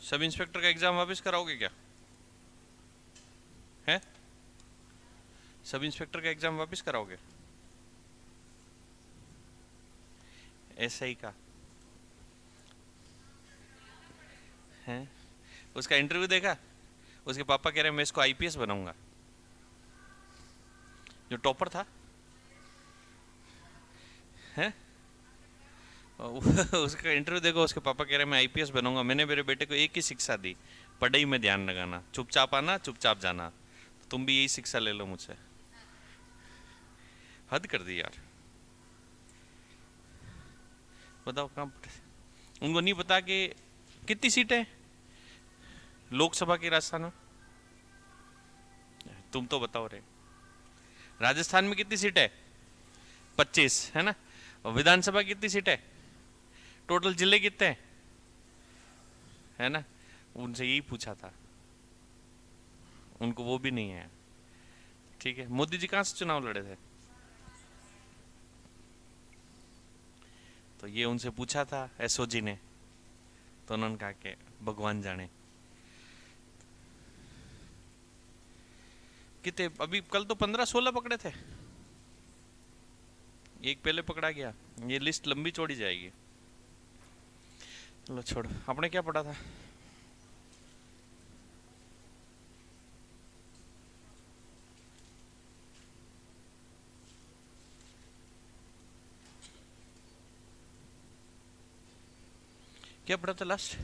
Sub inspector का exam वापस कराओगे क्या? है? सब इंस्पेक्टर का एग्जाम वापस कराओगे? ऐसा ही का है? उसका इंटरव्यू देखा? उसके पापा कह रहे हैं मैं इसको आईपीएस बनाऊंगा। जो टॉपर था है उसका इंटरव्यू देखो, उसके पापा कह रहे हैं मैं आईपीएस बनूंगा। मैंने मेरे बेटे को एक ही शिक्षा दी, पढ़ाई में ध्यान लगाना, चुपचाप आना चुपचाप जाना। तो तुम भी यही शिक्षा ले लो मुझसे। हद कर दी यार। बताओ कहाँ उनको नहीं पता कि कितनी सीटें लोकसभा की राजस्थान में? तुम तो बताओ रे, राजस्थान में कितनी सीट है? 25 है ना। और विधानसभा कितनी सीट है? टोटल जिले कितने हैं? है ना। उनसे यही पूछा था, उनको वो भी नहीं है। ठीक है, मोदी जी कहाँ से चुनाव लड़े थे? तो ये उनसे पूछा था एसओजी ने, तो उन्होंने कहा कि भगवान जाने। कितने अभी कल तो 15-16 पकड़े थे, एक पहले पकड़ा गया। ये लिस्ट लंबी चौड़ी जाएगी। चलो छोड़ो, आपने क्या पढ़ा था? क्या पढ़ा था लास्ट?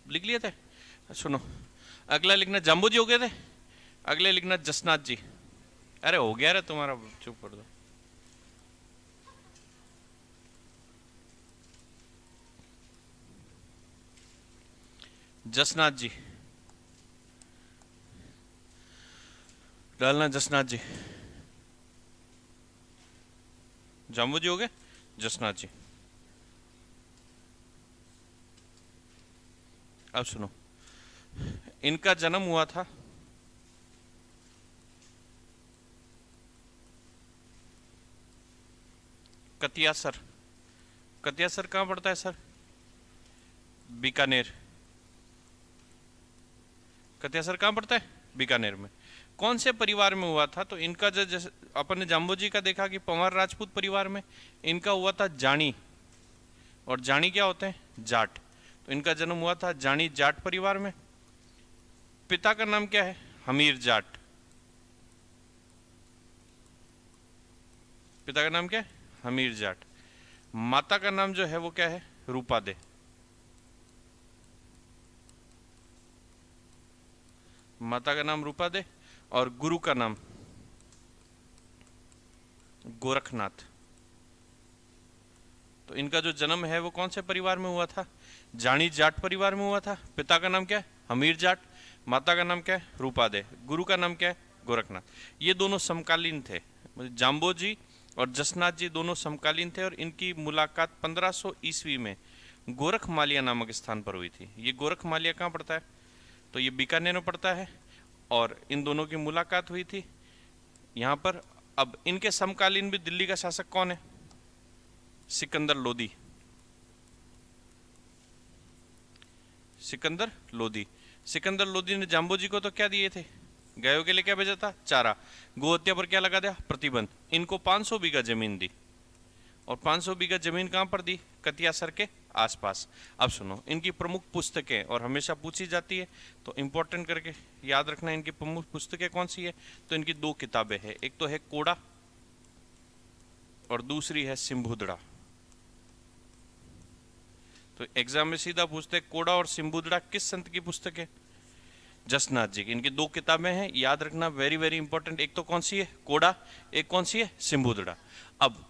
लिख लिए थे? सुनो, अगला लिखना जाम्बू जी हो गए थे, अगले लिखना जसनाथ जी। अरे हो गया रे तुम्हारा, चुप कर दो। जसनाथ जी डालना, जसनाथ जी। जाम्बू जी हो गए, जसनाथ जी। अब सुनो, इनका जन्म हुआ था कतियासर। कतियासर कहाँ पड़ता है सर? बीकानेर। कतियासर कहाँ पड़ता है? बीकानेर में। कौन से परिवार में हुआ था? तो इनका जो जैसे अपन ने जाम्बू जी का देखा कि पंवार राजपूत परिवार में, इनका हुआ था जानी। और जानी क्या होते हैं? जाट। तो इनका जन्म हुआ था जानी जाट परिवार में। पिता का नाम क्या है? हमीर जाट। पिता का नाम क्या है? हमीर जाट। माता का नाम जो है वो क्या है? रूपा दे। माता का नाम रूपा दे, और गुरु का नाम गोरखनाथ। तो इनका जो जन्म है वो कौन से परिवार में हुआ था? जानी जाट परिवार में हुआ था। पिता का नाम क्या है? हमीर जाट। माता का नाम क्या है? रूपा दे। गुरु का नाम क्या है? गोरखनाथ। ये दोनों समकालीन थे, जाम्बो जी और जसनाथ जी दोनों समकालीन थे। और इनकी मुलाकात 1500 ईस्वी में गोरख मालिया नामक स्थान पर हुई थी। ये गोरख मालिया कहाँ पड़ता है? तो ये बीकानेर में पड़ता है। और इन दोनों की मुलाकात हुई थी यहाँ पर। अब इनके समकालीन भी दिल्ली का शासक कौन है? सिकंदर लोदी। सिकंदर लोदी। सिकंदर लोदी ने जाम्बो जी को तो क्या दिए थे? गायों के लिए क्या भेजा था? चारा। गो हत्या पर क्या लगा दिया? प्रतिबंध। इनको 500 बीघा जमीन दी। और 500 बीघा जमीन कहाँ पर दी? कतियासर के आसपास। अब सुनो, इनकी प्रमुख पुस्तकें, और हमेशा पूछी जाती है तो इंपॉर्टेंट करके याद रखना, इनकी प्रमुख पुस्तकें कौन सी है? तो इनकी दो किताबें हैं, एक तो है कोड़ा और दूसरी है सिंबुदड़ा। तो एग्जाम में सीधा पूछते हैं कोड़ा और सिंबुदड़ा किस संत की पुस्तक है? जसनाथ जी की। इनकी दो किताबें हैं, याद रखना, वेरी वेरी इंपॉर्टेंट। एक तो कौन सी है? कोड़ा। एक कौन सी है? सिंबुदड़ा। अब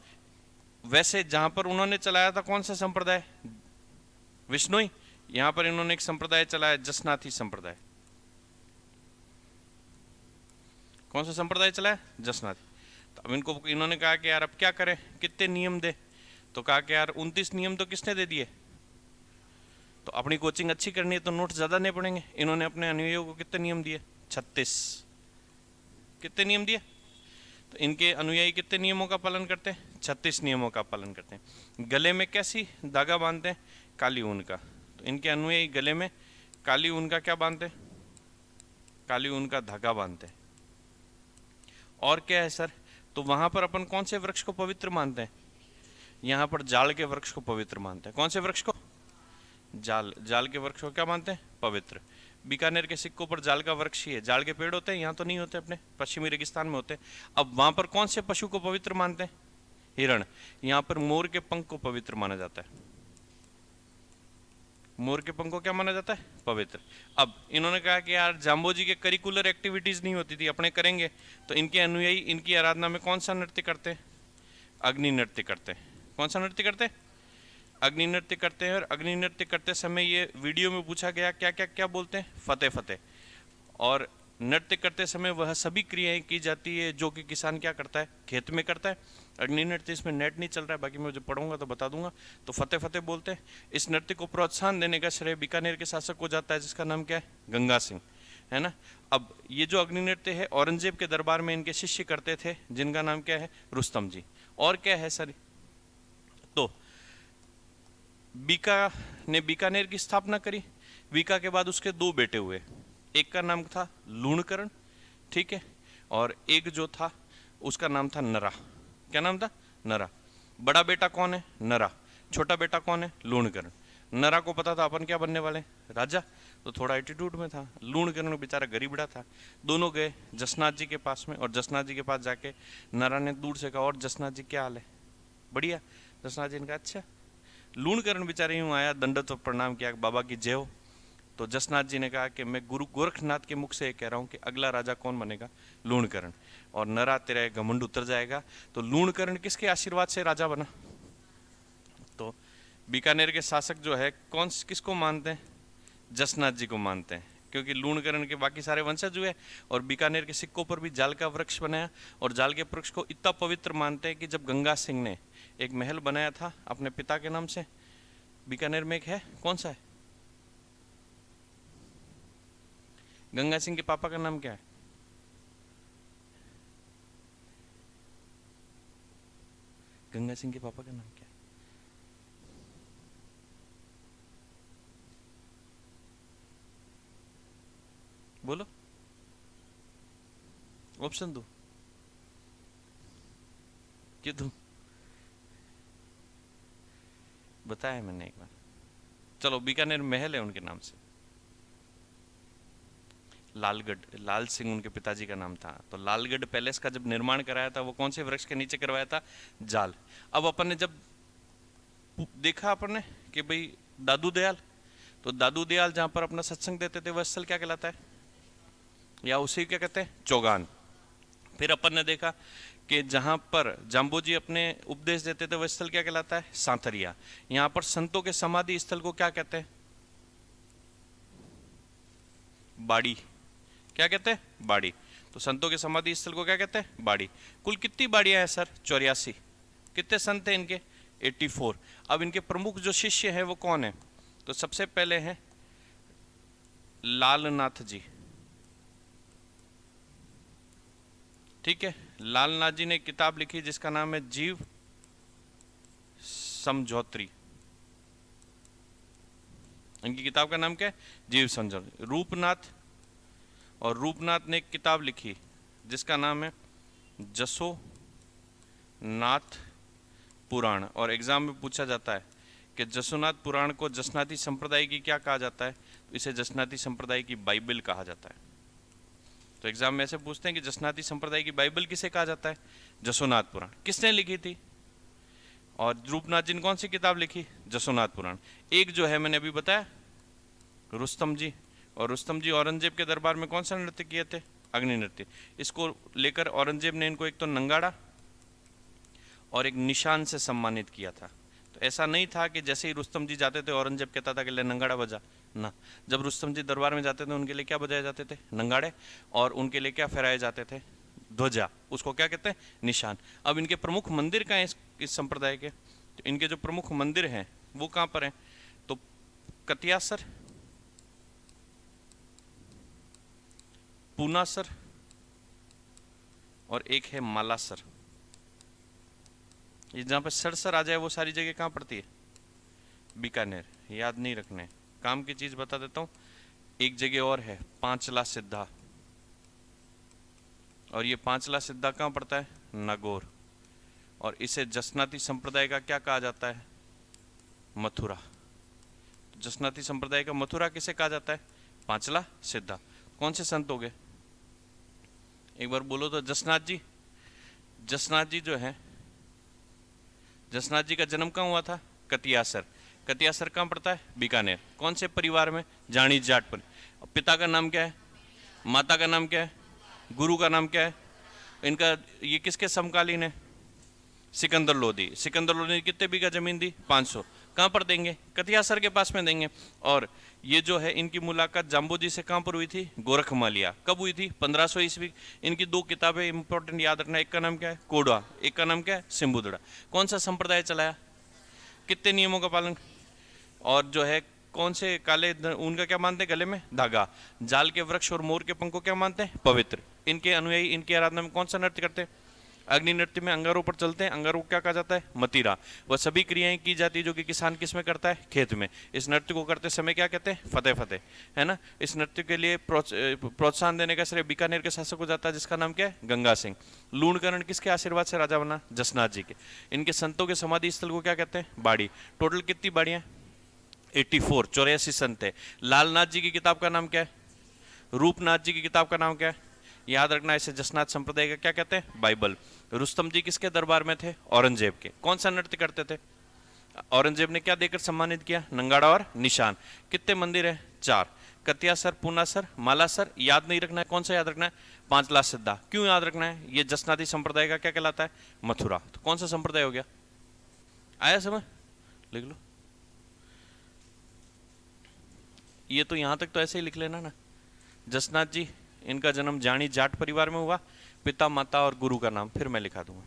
वैसे जहां पर उन्होंने चलाया था कौन सा संप्रदाय? विष्णुई। यहां पर इन्होंने एक संप्रदाय चलाया, जसनाथी संप्रदाय। कौन सा संप्रदाय चलाया? जसनाथी। तो अब इनको इन्होंने कहा कि यार अब क्या करें, कितने नियम दे? तो कहा कि यार 29 नियम तो किसने दे दिए? तो अपनी कोचिंग अच्छी करनी है तो नोट ज़्यादा नहीं पड़ेंगे। इन्होंने अपने अनुयायियों को कितने नियम दिए? 36। कितने नियम दिए? तो इनके अनुयायी कितने नियमों का पालन करते हैं? 36 नियमों का पालन करते हैं। गले में कैसी धागा बांधते हैं? काली ऊन का। तो इनके अनुयायी गले में काली ऊन का क्या बांधते हैं? काली ऊन का धागा बांधते हैं। और क्या है सर? तो वहां पर अपन कौन से वृक्ष को पवित्र मानते हैं? यहाँ पर जाल के वृक्ष को पवित्र मानते हैं। कौन से वृक्ष को? जाल के वृक्ष को क्या मानते हैं? पवित्र। बीकानेर के सिक्कों पर जाल का वृक्ष ही है। जाल के पेड़ होते हैं, यहाँ तो नहीं होते, अपने पश्चिमी रेगिस्तान में होते हैं। अब वहां पर कौन से पशु को पवित्र मानते हैं? हिरण। यहाँ पर मोर के पंख को पवित्र माना जाता है। मोर के पंख को क्या माना जाता है? पवित्र। अब इन्होंने कहा कि यार जाम्बो जी के करिकुलर एक्टिविटीज नहीं होती थी, अपने करेंगे। तो इनके अनुयायी इनकी आराधना में कौन सा नृत्य करते हैं? अग्नि नृत्य करते हैं। कौन सा नृत्य करते हैं? अग्नि नृत्य करते हैं। और अग्नि नृत्य करते समय ये वीडियो में पूछा गया क्या क्या क्या बोलते हैं? फतेह फतेह। और नृत्य करते समय वह सभी क्रियाएं की जाती है जो कि किसान क्या करता है? खेत में करता है। अग्नि नृत्य, इसमें नेट नहीं चल रहा है, बाकी मैं जो पढ़ूंगा तो बता दूंगा। तो फतेह फतेह बोलते हैं। इस नृत्य को प्रोत्साहन देने का श्रेय बीकानेर के शासक को जाता है, जिसका नाम क्या है? गंगा सिंह, है ना। अब ये जो अग्नि नृत्य है औरंगजेब के दरबार में इनके शिष्य करते थे, जिनका नाम क्या है? रुस्तम जी। और क्या है सर? तो बीका ने बीकानेर की स्थापना करी। बीका के बाद उसके दो बेटे हुए। एक का नाम था लूणकरण, ठीक है, और एक जो था उसका नाम था नरा। क्या नाम था? नरा। बड़ा बेटा कौन है? नरा। छोटा बेटा कौन है? लूणकरण। नरा को पता था अपन क्या बनने वाले? राजा। तो थोड़ा एटीट्यूड में था। लूणकरण बेचारा गरीबड़ा था। दोनों गए जसनाथ जी के पास में, और जसनाथ जी के पास जाके नरा ने दूर से कहा, और जसनाथ जी क्या हाल है? बढ़िया। जसनाथ जी ने कहा अच्छा। लूणकरण बेचारे यूं आया, दंडवत प्रणाम किया, बाबा की जय हो। तो जसनाथ जी ने कहा कि मैं गुरु गोरखनाथ के मुख से ये कह रहा हूँ कि अगला राजा कौन बनेगा? लूणकरण। और नरा तेरा घमंड उतर जाएगा। तो लूणकरण किसके आशीर्वाद से राजा बना? तो बीकानेर के शासक जो है कौन किसको मानते हैं? जसनाथ जी को मानते हैं, क्योंकि लूणकरण के बाकी सारे वंशज हुए। और बीकानेर के सिक्कों पर भी जाल का वृक्ष बनाया। और जाल के वृक्ष को इतना पवित्र मानते हैं कि जब गंगा सिंह ने एक महल बनाया था अपने पिता के नाम से, बीकानेर में एक है, कौन सा है? गंगा सिंह के पापा का नाम क्या है? गंगा सिंह के पापा का नाम क्या है? बोलो, ऑप्शन दो। क्यों दूं? बताया मैंने एक बार। चलो, बीकानेर महल है उनके नाम से। लालगढ़, लाल सिंह उनके पिताजी का नाम था। तो लालगढ़ पैलेस का जब निर्माण कराया था वो कौन से वृक्ष के नीचे करवाया था? जाल। अब अपन ने जब देखा अपन ने कि भाई दादू दयाल, तो दादू दयाल जहां पर अपना सत्संग देते थे वह स्थल क्या कहलाता है? या उसे क्या कहते हैं? चौगान। फिर अपन ने देखा कि जहां पर जाम्बो जी अपने उपदेश देते थे वह स्थल क्या कहलाता है? सांथरिया। यहाँ पर संतों के समाधि स्थल को क्या कहते हैं? बाड़ी। क्या कहते हैं? बाड़ी। तो संतों के समाधि स्थल को क्या कहते हैं? बाड़ी। कुल कितनी बाड़ियां हैं सर? 84। कितने संत हैं इनके? 84। अब इनके प्रमुख जो शिष्य हैं वो कौन है? तो सबसे पहले हैं लालनाथ जी, ठीक है। लालनाथ जी ने किताब लिखी जिसका नाम है जीव समझौत्री। इनकी किताब का नाम क्या है? जीव समझौत्री। रूपनाथ, और रूपनाथ ने एक किताब लिखी जिसका नाम है जसो नाथ पुराण। और एग्जाम में पूछा जाता है कि जसोनाथ पुराण को जसनाती संप्रदाय की क्या कहा जाता है? तो इसे जसनाती संप्रदाय की बाइबल कहा जाता है। तो एग्जाम में ऐसे पूछते हैं कि जसनाती संप्रदाय की बाइबल किसे कहा जाता है? जसोनाथ पुराण। किसने लिखी थी? और रूपनाथ जी ने कौन सी किताब लिखी? जसोनाथ पुराण। एक जो है मैंने अभी बताया रुस्तम जी, और रुस्तम जी औरंगजेब के दरबार में कौन सा नृत्य किए थे? अग्नि नृत्य। इसको लेकर औरंगजेब ने इनको एक तो नंगाड़ा और एक निशान से सम्मानित किया था। तो ऐसा नहीं था कि जैसे ही रुस्तम जी जाते थे औरंगजेब कहता था कि ले नंगाड़ा बजा ना। जब रुस्तम जी दरबार में जाते थे उनके लिए क्या बजाए जाते थे? नंगाड़े। और उनके लिए क्या फहराए जाते थे? ध्वजा। उसको क्या कहते हैं? निशान। अब इनके प्रमुख मंदिर कहाँ हैं इस संप्रदाय के? तो इनके जो प्रमुख मंदिर हैं वो कहाँ पर हैं? तो कतियासर, पूनासर और एक है मालासर। ये जहाँ पे सरसर आ जाए वो सारी जगह कहाँ पड़ती है? बीकानेर। याद नहीं रखने, काम की चीज बता देता हूँ। एक जगह और है पांचला सिद्धा, और ये पांचला सिद्धा कहाँ पड़ता है? नागौर। और इसे जसनाती संप्रदाय का क्या कहा जाता है? मथुरा। जसनाती संप्रदाय का मथुरा किसे कहा जाता है? पांचला सिद्धा। कौन से संत हो गए? एक बार बोलो तो। जसनाथ जी। जसनाथ जी जो है, जसनाथ जी का जन्म कहाँ हुआ था? कतियासर। कतियासर कहाँ पड़ता है? बीकानेर। कौन से परिवार में? जानी जाट पर। पिता का नाम क्या है? माता का नाम क्या है? गुरु का नाम क्या है? इनका ये किसके समकालीन है? सिकंदर लोधी। सिकंदर लोधी ने कितने बीघा जमीन दी? 500। कहाँ पर देंगे? कतियासर के पास में देंगे। और ये जो है इनकी मुलाकात जाम्बोजी से कहाँ पर हुई थी? गोरखमालिया। कब हुई थी? 1500 ईस्वी। इनकी दो किताबें इंपॉर्टेंट याद रखना, एक का नाम क्या है? कोडा, एक का नाम क्या है? सिंबुदड़ा। कौन सा संप्रदाय चलाया? कितने नियमों का पालन? और जो है कौन से काले उनका क्या मानते हैं? गले में धागा। जाल के वृक्ष और मोर के पंख को क्या मानते हैं? पवित्र। इनके अनुयायी इनकी आराधना में कौन सा नृत्य करते हैं? अग्नि नृत्य में अंगारों पर चलते हैं। अंगारों को क्या कहा जाता है? मतीरा। वह सभी क्रियाएं की जाती है जो कि किसान किस में करता है? खेत में। इस नृत्य को करते समय क्या कहते हैं? फतेह फतेह, है ना। इस नृत्य के लिए प्रोत्साहन देने का श्रेय बीकानेर के शासक को जाता है जिसका नाम क्या है? गंगा सिंह। लूणकरण किसके आशीर्वाद से राजा बना? जसनाथ जी के। इनके संतों के समाधि स्थल को क्या कहते हैं? बाड़ी। टोटल कितनी बाड़ियां? 84, 84 संत है। लालनाथ जी की किताब का नाम क्या है? रूपनाथ जी की किताब का नाम क्या है? याद रखना, इसे जसनाथ संप्रदाय का क्या कहते हैं? बाइबल। रुस्तम जी किसके दरबार में थे? औरंगजेब के। कौन सा नृत्य करते थे? औरंगजेब ने क्या देकर सम्मानित किया? नंगाड़ा और निशान। कितने मंदिर है? 4। कतियासर, पूनासर, मालासर। याद नहीं रखना है। कौन सा याद रखना है? पांचला सिद्धा। क्यों याद रखना है? ये जसनाती संप्रदाय का क्या कहलाता है? मथुरा। तो कौन सा संप्रदाय हो गया? आया समझ? लिख लो। ये तो यहां तक तो ऐसे ही लिख लेना ना। जसनाथ जी, इनका जन्म जानी जाट परिवार में हुआ। पिता, माता और गुरु का नाम फिर मैं लिखा दूंगा।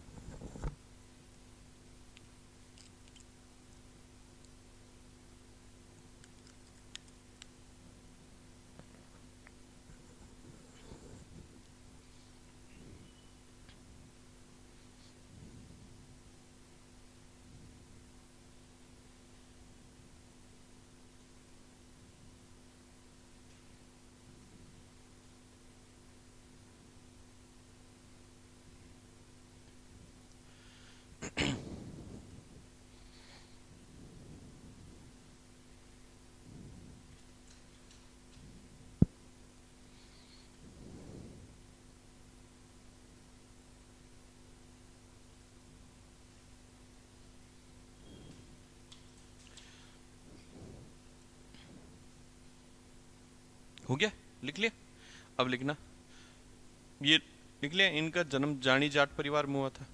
हो गया? लिख लिया? अब लिखना, ये लिख लिया, इनका जन्म जानी जाट परिवार में हुआ था।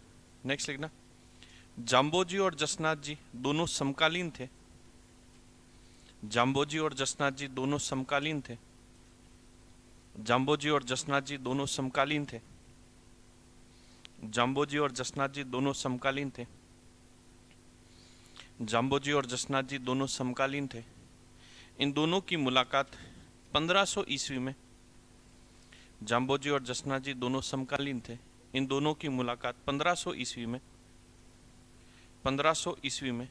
नेक्स्ट लिखना, जाम्बोजी और जसनाथ जी दोनों समकालीन थे। जाम्बोजी और जसनाथ जी दोनों समकालीन थे। जाम्बोजी और जसनाथ जी दोनों समकालीन थे। जाम्बोजी और जसनाथ जी दोनों समकालीन थे। जाम्बोजी और जसनाथ जी दोनों समकालीन थे। इन दोनों की मुलाकात 1500 ईस्वी में। जाम्बोजी और जसनाथ जी दोनों समकालीन थे। इन दोनों की मुलाकात 1500 ईस्वी में। 1500 ईस्वी में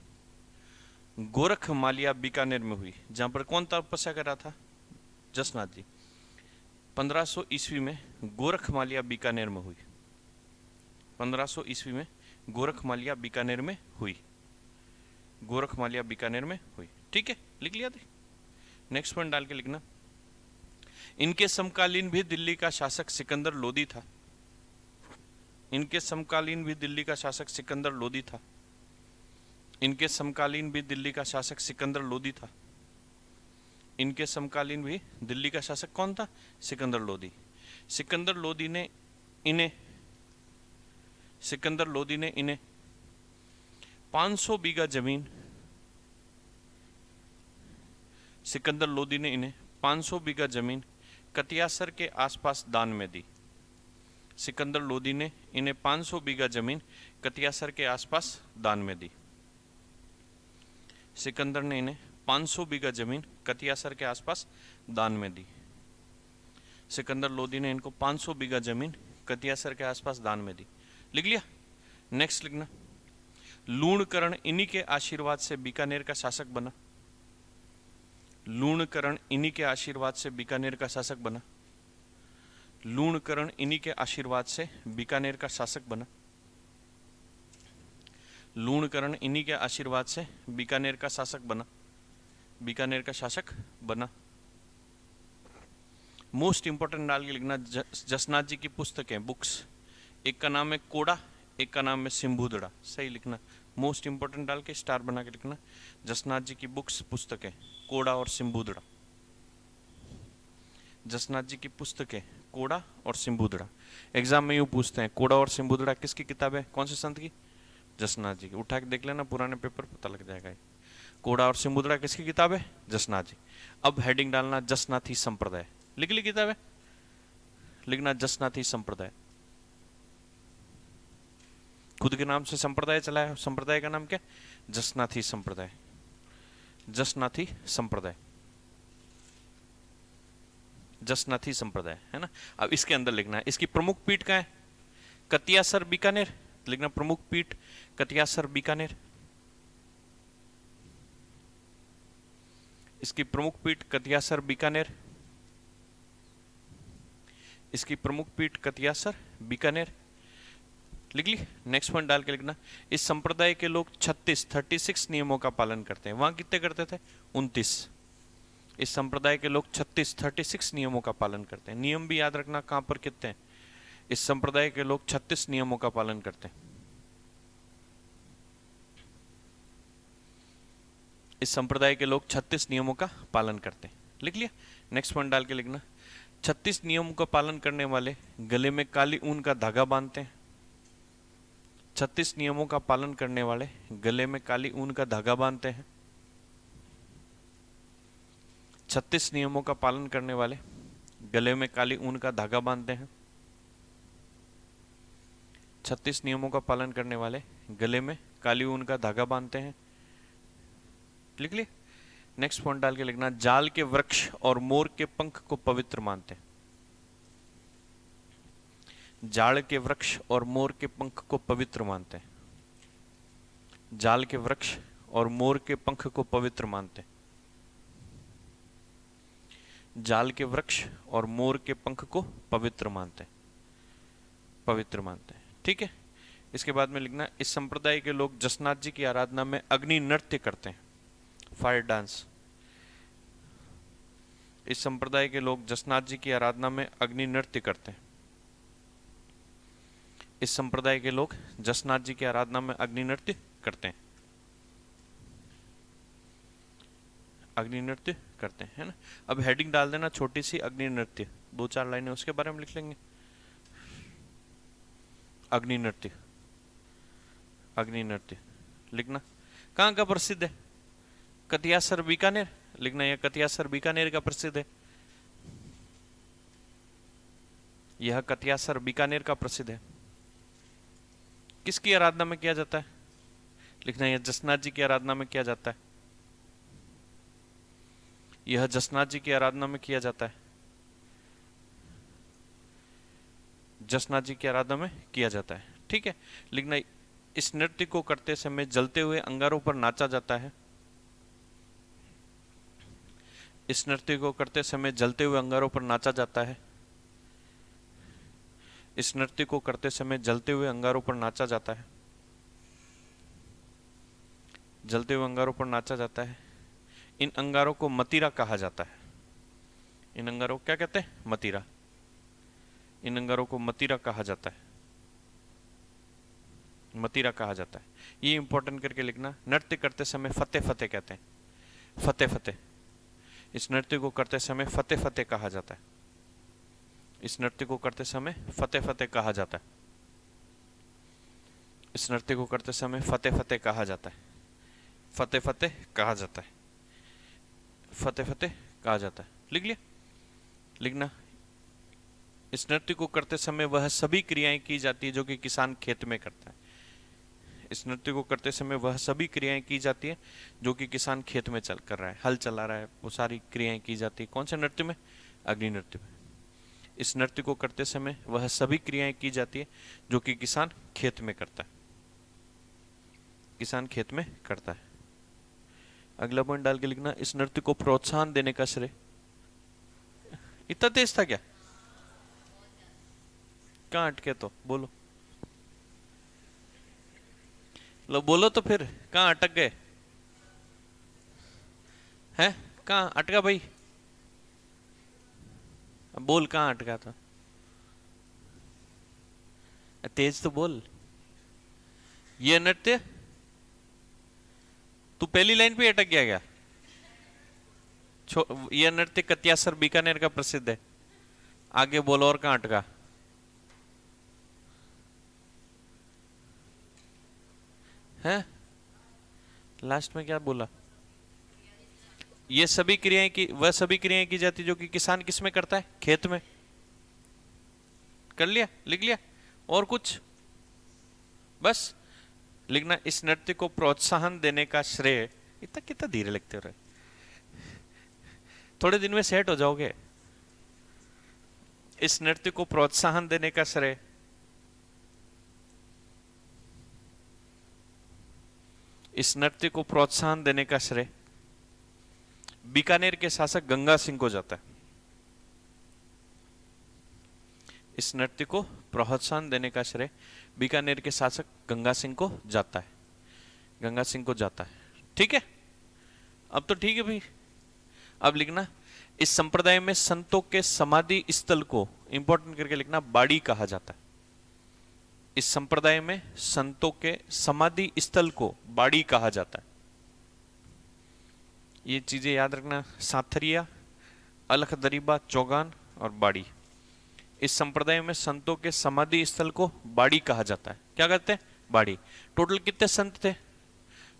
गोरखमालिया बीकानेर में हुई, जहां पर कौन तपस्या कर रहा था? जसनाथ जी। 1500 ईस्वी में गोरखमालिया बीकानेर में हुई। 1500 ईस्वी में गोरखमालिया बीकानेर में हुई। गोरखमालिया बीकानेर में हुई। ठीक है, लिख लिया थे? नेक्स्ट पॉइंट डाल के लिखना, इनके समकालीन भी दिल्ली का शासक सिकंदर लोदी था। इनके समकालीन भी दिल्ली का शासक सिकंदर लोदी था। इनके समकालीन भी दिल्ली का शासक सिकंदर लोदी था। इनके समकालीन भी दिल्ली का शासक कौन था? सिकंदर लोदी। सिकंदर लोदी ने इन्हें 500 बीघा जमीन, सिकंदर लोदी ने इन्हें 500 बीघा जमीन कतियासर के आसपास दान में दी। सिकंदर लोदी ने इन्हें 500 बीघा जमीन कतियासर के आसपास दान में दी। सिकंदर ने इन्हें 500 बीघा जमीन कतियासर के आसपास दान में दी। सिकंदर लोदी ने इनको 500 बीघा जमीन कतियासर के आसपास दान में दी। लिख लिया। नेक्स्ट लिखना, लूणकरण इन्हीं के आशीर्वाद से बीकानेर का शासक बना। लूणकरण इन्हीं के आशीर्वाद से बीकानेर का शासक बना। लूणकरण इन्हीं के आशीर्वाद से बीकानेर का शासक बना। लूणकरण इन्हीं के आशीर्वाद से बीकानेर का शासक बना। बीकानेर का शासक बना। मोस्ट इंपॉर्टेंट डाल के लिखना, जसनाथ जी की पुस्तकें, बुक्स, एक का नाम है कोड़ा, एक का नाम है सिंबुदड़ा, सही लिखना। मोस्ट इंपॉर्टेंट डाल के स्टार बना के लिखना, जसनाथ जी की बुक्स, पुस्तकें, कोड़ा और सिंबुदड़ा। जसनाथ जी की पुस्तकें, कोड़ा और सिंबुदड़ा। एग्जाम में यूं पूछते हैं, कोड़ा और सिंबुदड़ा किसकी किताब है, कौन से संत की? जसनाथ जी की। उठा के देख लेना पुराने पेपर, पता लग जाएगा। कोड़ा और सिंबुदड़ा किसकी किताब है? जसनाथ जी। अब हेडिंग डालना जसनाथी संप्रदाय। लिख ली किताब है, लिखना जसनाथी संप्रदाय। खुद के नाम से संप्रदाय चला है, संप्रदाय का नाम क्या? जसनाथी संप्रदाय। जसनाथी संप्रदाय, जसनाथी संप्रदाय, है ना। अब इसके अंदर लिखना है, इसकी प्रमुख पीठ कहाँ है? कतियासर बीकानेर। लिखना प्रमुख पीठ कतियासर बीकानेर। इसकी प्रमुख पीठ कतियासर बीकानेर। इसकी प्रमुख पीठ कतियासर बीकानेर। लिख ली। नेक्स्ट पॉइंट डाल के लिखना, इस संप्रदाय के लोग 36 नियमों का पालन करते हैं। वहां कितने करते थे? 29। इस संप्रदाय के लोग 36 नियमों का पालन करते हैं। नियम भी याद रखना, कहां पर कितने हैं। इस संप्रदाय के लोग 36 नियमों का पालन करते हैं। इस संप्रदाय के लोग 36 नियमों का पालन करते हैं। लिख लिया। नेक्स्ट पॉइंट डाल के लिखना, 36 नियमों का पालन करने वाले गले में काली ऊन का धागा बांधते हैं। 36 नियमों का पालन करने वाले गले में काली ऊन का धागा बांधते हैं। 36 नियमों का पालन करने वाले गले में काली ऊन का धागा बांधते हैं। 36 नियमों का पालन करने वाले गले में काली ऊन का धागा बांधते हैं। लिख लिया। नेक्स्ट पॉइंट डाल के लिखना, जाल के वृक्ष और मोर के पंख को पवित्र मानते हैं। जाल के वृक्ष और मोर के पंख को पवित्र मानते हैं। जाल के वृक्ष और मोर के पंख को पवित्र मानते हैं। जाल के वृक्ष और मोर के पंख को पवित्र मानते हैं। पवित्र मानते हैं, ठीक है। इसके बाद में लिखना, इस संप्रदाय के लोग जसनाथ जी की आराधना में अग्नि नृत्य करते हैं, फायर डांस। इस संप्रदाय के लोग जसनाथ जी की आराधना में अग्नि नृत्य करते हैं। इस संप्रदाय के लोग जसनाथ जी की आराधना में अग्नि नृत्य करते हैं। अग्नि नृत्य करते हैं, है ना। अब हेडिंग डाल देना छोटी सी, अग्नि नृत्य, 2-4 लाइनें उसके बारे में लिख लेंगे। अग्नि नृत्य, अग्नि नृत्य लिखना। कहाँ का प्रसिद्ध है? कतियासर बीकानेर। लिखना, यह कतियासर बीकानेर का प्रसिद्ध है। यह कतियासर बीकानेर का प्रसिद्ध है। किसकी आराधना में किया जाता है? लिखना, यह जसनाथ जी की आराधना में किया जाता है। यह जसनाथ जी की आराधना में किया जाता है। जसनाथ जी की आराधना में किया जाता है, ठीक है। लिखना, इस नृत्य को करते समय जलते हुए अंगारों पर नाचा जाता है। इस नृत्य को करते समय जलते हुए अंगारों पर नाचा जाता है। इस नृत्य को करते समय जलते हुए अंगारों पर नाचा जाता है। जलते हुए अंगारों पर नाचा जाता है। इन अंगारों को मतीरा कहा जाता है। इन अंगारों को क्या कहते हैं? मतीरा। इन अंगारों को मतीरा कहा जाता है। मतीरा कहा जाता है। ये इंपॉर्टेंट करके लिखना। नृत्य करते समय फतेह फतेह कहते हैं। फतेह फतेह। इस नृत्य को करते समय फतेह फतेह कहा जाता है। इस नृत्य को करते समय फतेह फतेह कहा जाता है। इस नृत्य को करते समय फतेह फतेह कहा जाता है। फतेह फतेह कहा जाता है। फतेह फतेह कहा जाता है। लिख लिया। लिखना, इस नृत्य को करते समय वह सभी क्रियाएं की जाती है जो कि किसान खेत में करता है। इस नृत्य को करते समय वह सभी क्रियाएं की जाती है जो कि किसान खेत में कर रहा है, हल चला रहा है, वो सारी क्रियाएं की जाती है। कौन से नृत्य में? अग्नि नृत्य में। इस नृत्य को करते समय वह सभी क्रियाएं की जाती है जो कि किसान खेत में करता है। किसान खेत में करता है। अगला पॉइंट डाल के लिखना, इस नृत्य को प्रोत्साहन देने का श्रेय। इतना तेज था क्या? कहाँ अटके? तो बोलो, लो बोलो तो फिर, कहाँ अटक गए हैं? कहाँ अटका भाई? अब बोल, कहाँ अटका था? तेज तो बोल। ये नृत्य, तू पहली लाइन पे अटक गया क्या? यह नृत्य कत्यासर बीकानेर का प्रसिद्ध है। आगे बोलो, और कहाँ अटका है? लास्ट में क्या बोला? ये सभी क्रियाएं की, वह सभी क्रियाएं की जाती जो कि किसान किस में करता है? खेत में। कर लिया? लिख लिया? और कुछ? बस लिखना, इस नृत्य को प्रोत्साहन देने का श्रेय। इतना कितना धीरे लिखते हो रहे? थोड़े दिन में सेट हो जाओगे। इस नृत्य को प्रोत्साहन देने का श्रेय, इस नृत्य को प्रोत्साहन देने का श्रेय बीकानेर के शासक गंगा सिंह को जाता है। इस नृत्य को प्रोत्साहन देने का श्रेय बीकानेर के शासक गंगा सिंह को जाता है। गंगा सिंह को जाता है। ठीक है, अब तो ठीक है भाई। अब लिखना, इस संप्रदाय में संतों के समाधि स्थल को इंपॉर्टेंट करके लिखना, बाड़ी कहा जाता है। इस संप्रदाय में संतों के समाधि स्थल को बाड़ी कहा जाता है। ये चीजें याद रखना, साथरिया, अलखदरीबा, चौगान और बाड़ी। इस संप्रदाय में संतों के समाधि स्थल को बाड़ी कहा जाता है। क्या कहते हैं? बाड़ी। टोटल कितने संत थे?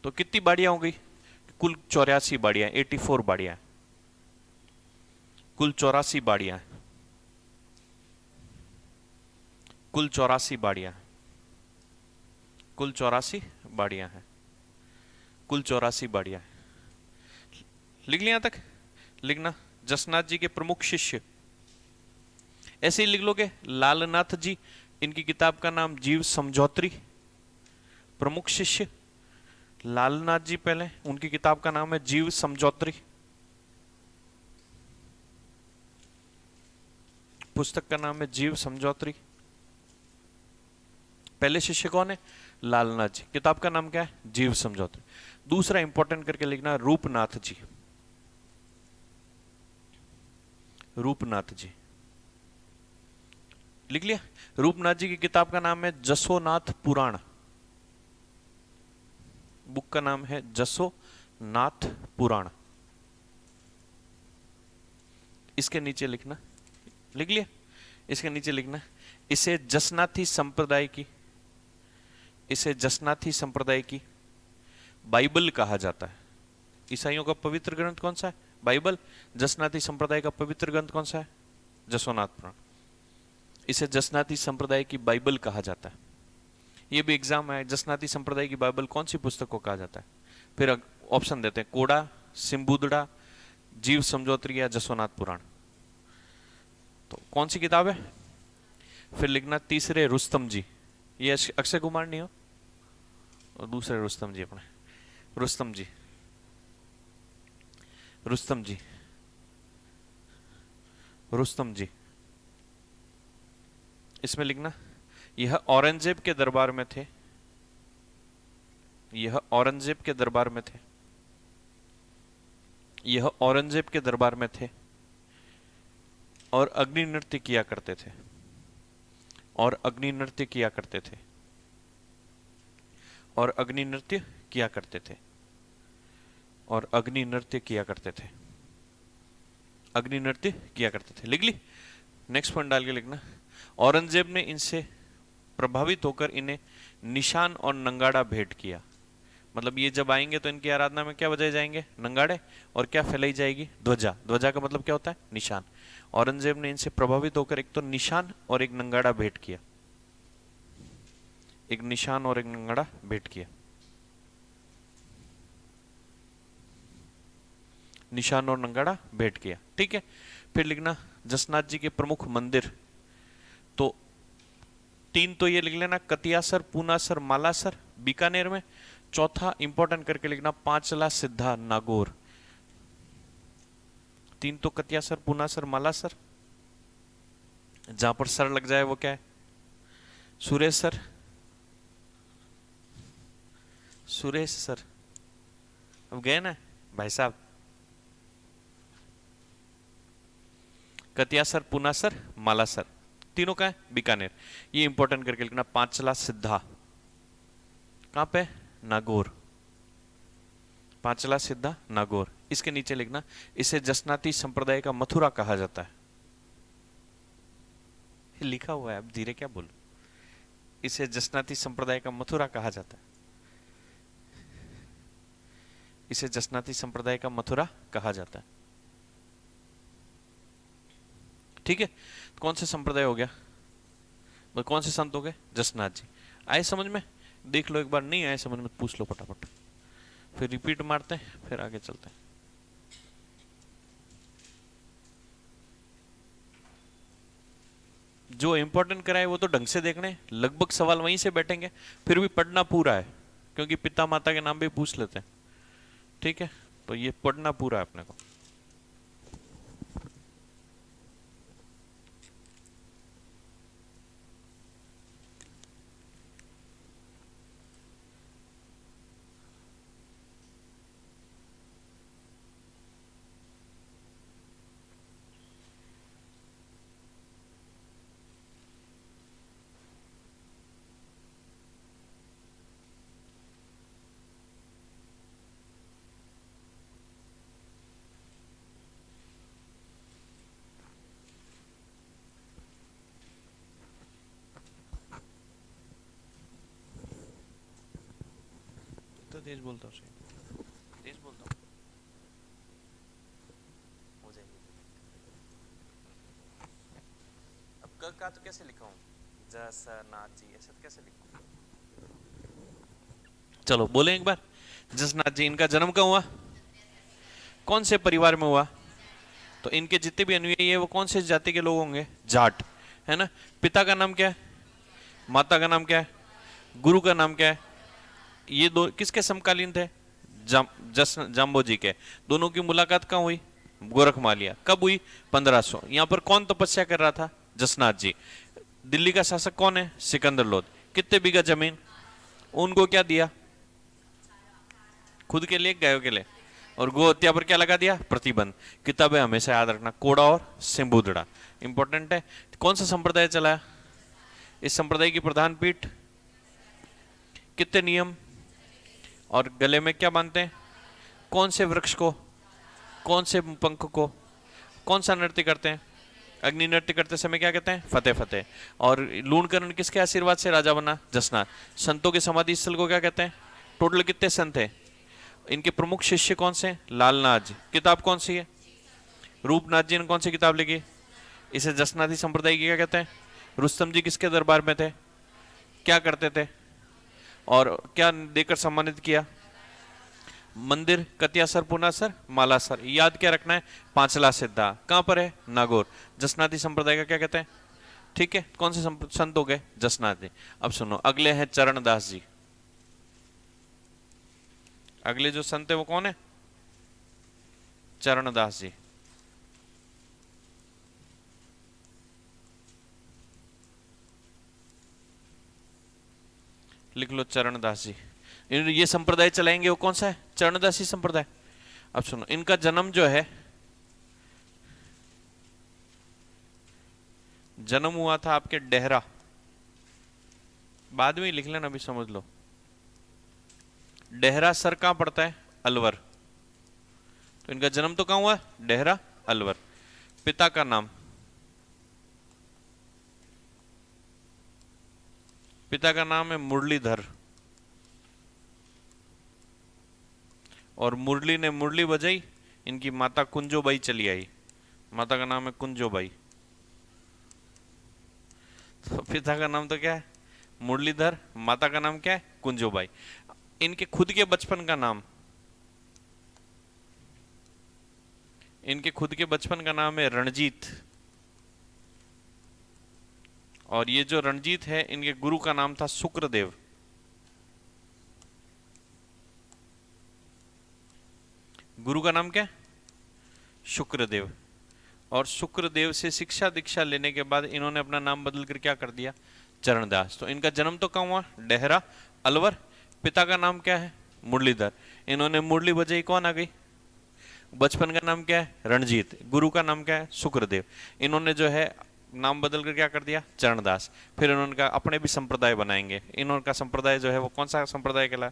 तो कितनी बाड़ियां हो गई? कुल 84 बाड़ियां, 84 बाड़ियां, कुल 84 बाड़ियां, कुल 84 बाड़ियां, कुल 84 बाड़ियां हैं, कुल 84 बाड़ियां। लिख लिया तक? लिखना, जसनाथ जी के प्रमुख शिष्य, ऐसे ही लिख लोगे, लालनाथ जी, इनकी किताब का नाम जीव समझौत्री। प्रमुख शिष्य लालनाथ जी, पहले उनकी किताब का नाम है जीव समझौत्री। पुस्तक का नाम है जीव समझौत्री। पहले शिष्य कौन है? लालनाथ जी। किताब का नाम क्या है? जीव समझौत्री। दूसरा इंपॉर्टेंट करके लिखना, रूपनाथ जी। रूपनाथ जी लिख लिया? रूपनाथ जी की किताब का नाम है जसोनाथ पुराण। बुक का नाम है जसोनाथ पुराण। इसके नीचे लिखना, लिख लिया? इसके नीचे लिखना, इसे जसनाथी संप्रदाय की, इसे जसनाथी संप्रदाय की बाइबल कहा जाता है। ईसाइयों का पवित्र ग्रंथ कौन सा है? बाइबल। जसनाथी संप्रदाय का पवित्र ग्रंथ कौन सा है? जसोनाथ पुराण। इसे जसनाथी संप्रदाय की बाइबल कहा जाता है। ये भी एग्जाम है, जसनाथी संप्रदाय की बाइबल कौन सी पुस्तक को कहा जाता है? फिर ऑप्शन देते हैं, कोड़ा, सिम्बुदड़ा, जीव समझौत्री या जसोनाथ पुराण। तो कौन सी किताब है? फिर लिखना, तीसरे रुस्तम जी। ये अक्षय कुमार नहीं हो, और दूसरे रुस्तम जी, अपने रुस्तम जी, रुस्तम जी, रुस्तम जी। इसमें लिखना, यह औरंगजेब के दरबार में थे, यह औरंगजेब के दरबार में थे, यह औरंगजेब के दरबार में थे और अग्नि नृत्य किया करते थे, और अग्नि नृत्य किया करते थे, और अग्नि नृत्य किया करते थे, और अग्नि नृत्य किया करते थे, अग्नि नृत्य किया करते थे। लिख ली? नेक्स्ट पॉइंट डाल के लिखना, औरंगजेब ने इनसे प्रभावित होकर इन्हें निशान और नंगाड़ा भेंट किया। मतलब ये जब आएंगे तो इनकी आराधना में क्या बजाए जाएंगे? नंगाड़े। और क्या फैलाई जाएगी? ध्वजा। ध्वजा का मतलब क्या होता है? निशान। औरंगजेब ने इनसे प्रभावित होकर एक तो निशान और एक नंगाड़ा भेंट किया, एक निशान और एक नंगाड़ा भेंट किया, निशान और नंगाड़ा भेंट किया। ठीक है, फिर लिखना, जसनाथ जी के प्रमुख मंदिर, तो 3 तो ये लिख लेना, कतियासर, पूनासर, मालासर बीकानेर में। चौथा इंपॉर्टेंट करके लिखना, पांचला सिद्धा नागौर। 3 तो कतियासर, पूनासर, मालासर। जहां पर सर लग जाए वो क्या है? सुरेसर, सुरेश सर। अब गए ना भाई साहब। कतियासर, पूनासर, मालासर, तीनों का है बीकानेर। ये इंपॉर्टेंट करके लिखना। पांचला सिद्धा कहां पे? नागौर। पांचला सिद्धा नागौर। इसके नीचे लिखना, इसे जसनाती संप्रदाय का मथुरा कहा जाता है। लिखा हुआ है, अब धीरे क्या बोलूं। इसे जसनाती संप्रदाय का मथुरा कहा जाता है। इसे जसनाती संप्रदाय का मथुरा कहा जाता है। ठीक है, कौन से संप्रदाय हो गया, कौन से संत हो गए? जसनाथ जी। आए समझ में? देख लो एक बार, नहीं आए समझ में पूछ लो फटाफट, फिर रिपीट मारते हैं, फिर आगे चलते हैं। जो इंपॉर्टेंट कराए वो तो ढंग से देखने, लगभग सवाल वहीं से बैठेंगे, फिर भी पढ़ना पूरा है, क्योंकि पिता माता के नाम भी पूछ लेते हैं। ठीक है, तो ये पढ़ना पूरा है अपने को। तो तेज बोलता हूँ, तेज बोलता हूँ, हो जाएगी। अब क का तो कैसे लिखा हूँ? जसनाथ जी, ऐसे तो कैसे लिखूं? चलो बोले एक बार। जसनाथ जी, इनका जन्म कहाँ हुआ? कौन से परिवार में हुआ? तो इनके जितने भी अनुयायी है वो कौन से जाति के लोग होंगे? जाट, है ना। पिता का नाम क्या है? माता का नाम क्या है? गुरु का नाम क्या है? ये दो किसके समकालीन थे? जाम्बो जी के। दोनों की मुलाकात कहाँ हुई? गोरखमालिया। कब हुई? 1500। यहाँ पर कौन तपस्या कर रहा था? जसनाथ जी। दिल्ली का शासक कौन है? सिकंदर लोध। कितने बीघा जमीन? उनको क्या दिया? खुद के लिए, गायों के लिए। और गो हत्या पर क्या लगा दिया? प्रतिबंध। किताबें हमेशा याद रखना, कोड़ा और सिंबुदड़ा इंपॉर्टेंट है। कौन सा संप्रदाय चलाया? इस संप्रदाय की प्रधान पीठ। कितने नियम? और गले में क्या बांधते हैं? कौन से वृक्ष को? कौन से पंख को? कौन सा नृत्य करते हैं? अग्नि नृत्य करते समय क्या कहते हैं? फतेह फतेह। और लूणकरण किसके आशीर्वाद से राजा बना? जसनाथ। संतों के समाधि स्थल को क्या कहते हैं? टोटल कितने संत हैं? इनके प्रमुख शिष्य कौन से? लालनाथ जी। किताब कौन सी है? रूपनाथ जी ने कौन सी किताब लिखी? इसे जसनाथी संप्रदाय की क्या कहते हैं? रुस्तम जी किसके दरबार में थे? क्या करते थे? और क्या देकर सम्मानित किया? मंदिर कतियासर, पुनासर, मालासर। याद क्या रखना है? पांचला सिद्धा कहां पर है? नागौर। जसनाथी संप्रदाय का क्या कहते हैं? ठीक है, कौन से संत हो गए? जसनाथ जी। अब सुनो, अगले हैं चरणदास जी। अगले जो संत है वो कौन है? चरणदास जी। लिख लो चरणदास जी। ये संप्रदाय चलाएंगे वो कौन सा है? चरणदासी संप्रदाय। अब सुनो, इनका जन्म जो है, जन्म हुआ था आपके डेहरा। बाद में ही लिख लेना, अभी समझ लो। डेहरा सर कहां पड़ता है? अलवर। तो इनका जन्म तो कहां हुआ? डेहरा, अलवर। पिता का नाम? पिता का नाम है मुरलीधर। और मुरली ने मुरली बजाई, इनकी माता कुंजोबाई चली आई। माता का नाम है कुंजोबाई। तो पिता का नाम तो क्या है? मुरलीधर। माता का नाम क्या है? कुंजोबाई। इनके खुद के बचपन का नाम? इनके खुद के बचपन का नाम है रणजीत। और ये जो रणजीत है, इनके गुरु का नाम था शुक्रदेव। गुरु का नाम क्या है? शुक्रदेव। और शुक्रदेव से शिक्षा दीक्षा लेने के बाद इन्होंने अपना नाम बदल कर क्या कर दिया? चरणदास। तो इनका जन्म तो कहाँ हुआ? डेहरा, अलवर। पिता का नाम क्या है? मुरलीधर। इन्होंने मुरली बजाई, कौन आ गई? बचपन का नाम क्या है? रणजीत। गुरु का नाम क्या है? शुक्रदेव। इन्होंने जो है नाम बदल कर क्या कर दिया? चरणदास। फिर इन्होंने कहा अपने भी संप्रदाय बनाएंगे। इन्होंने का संप्रदाय जो है वो कौन सा संप्रदाय कहला?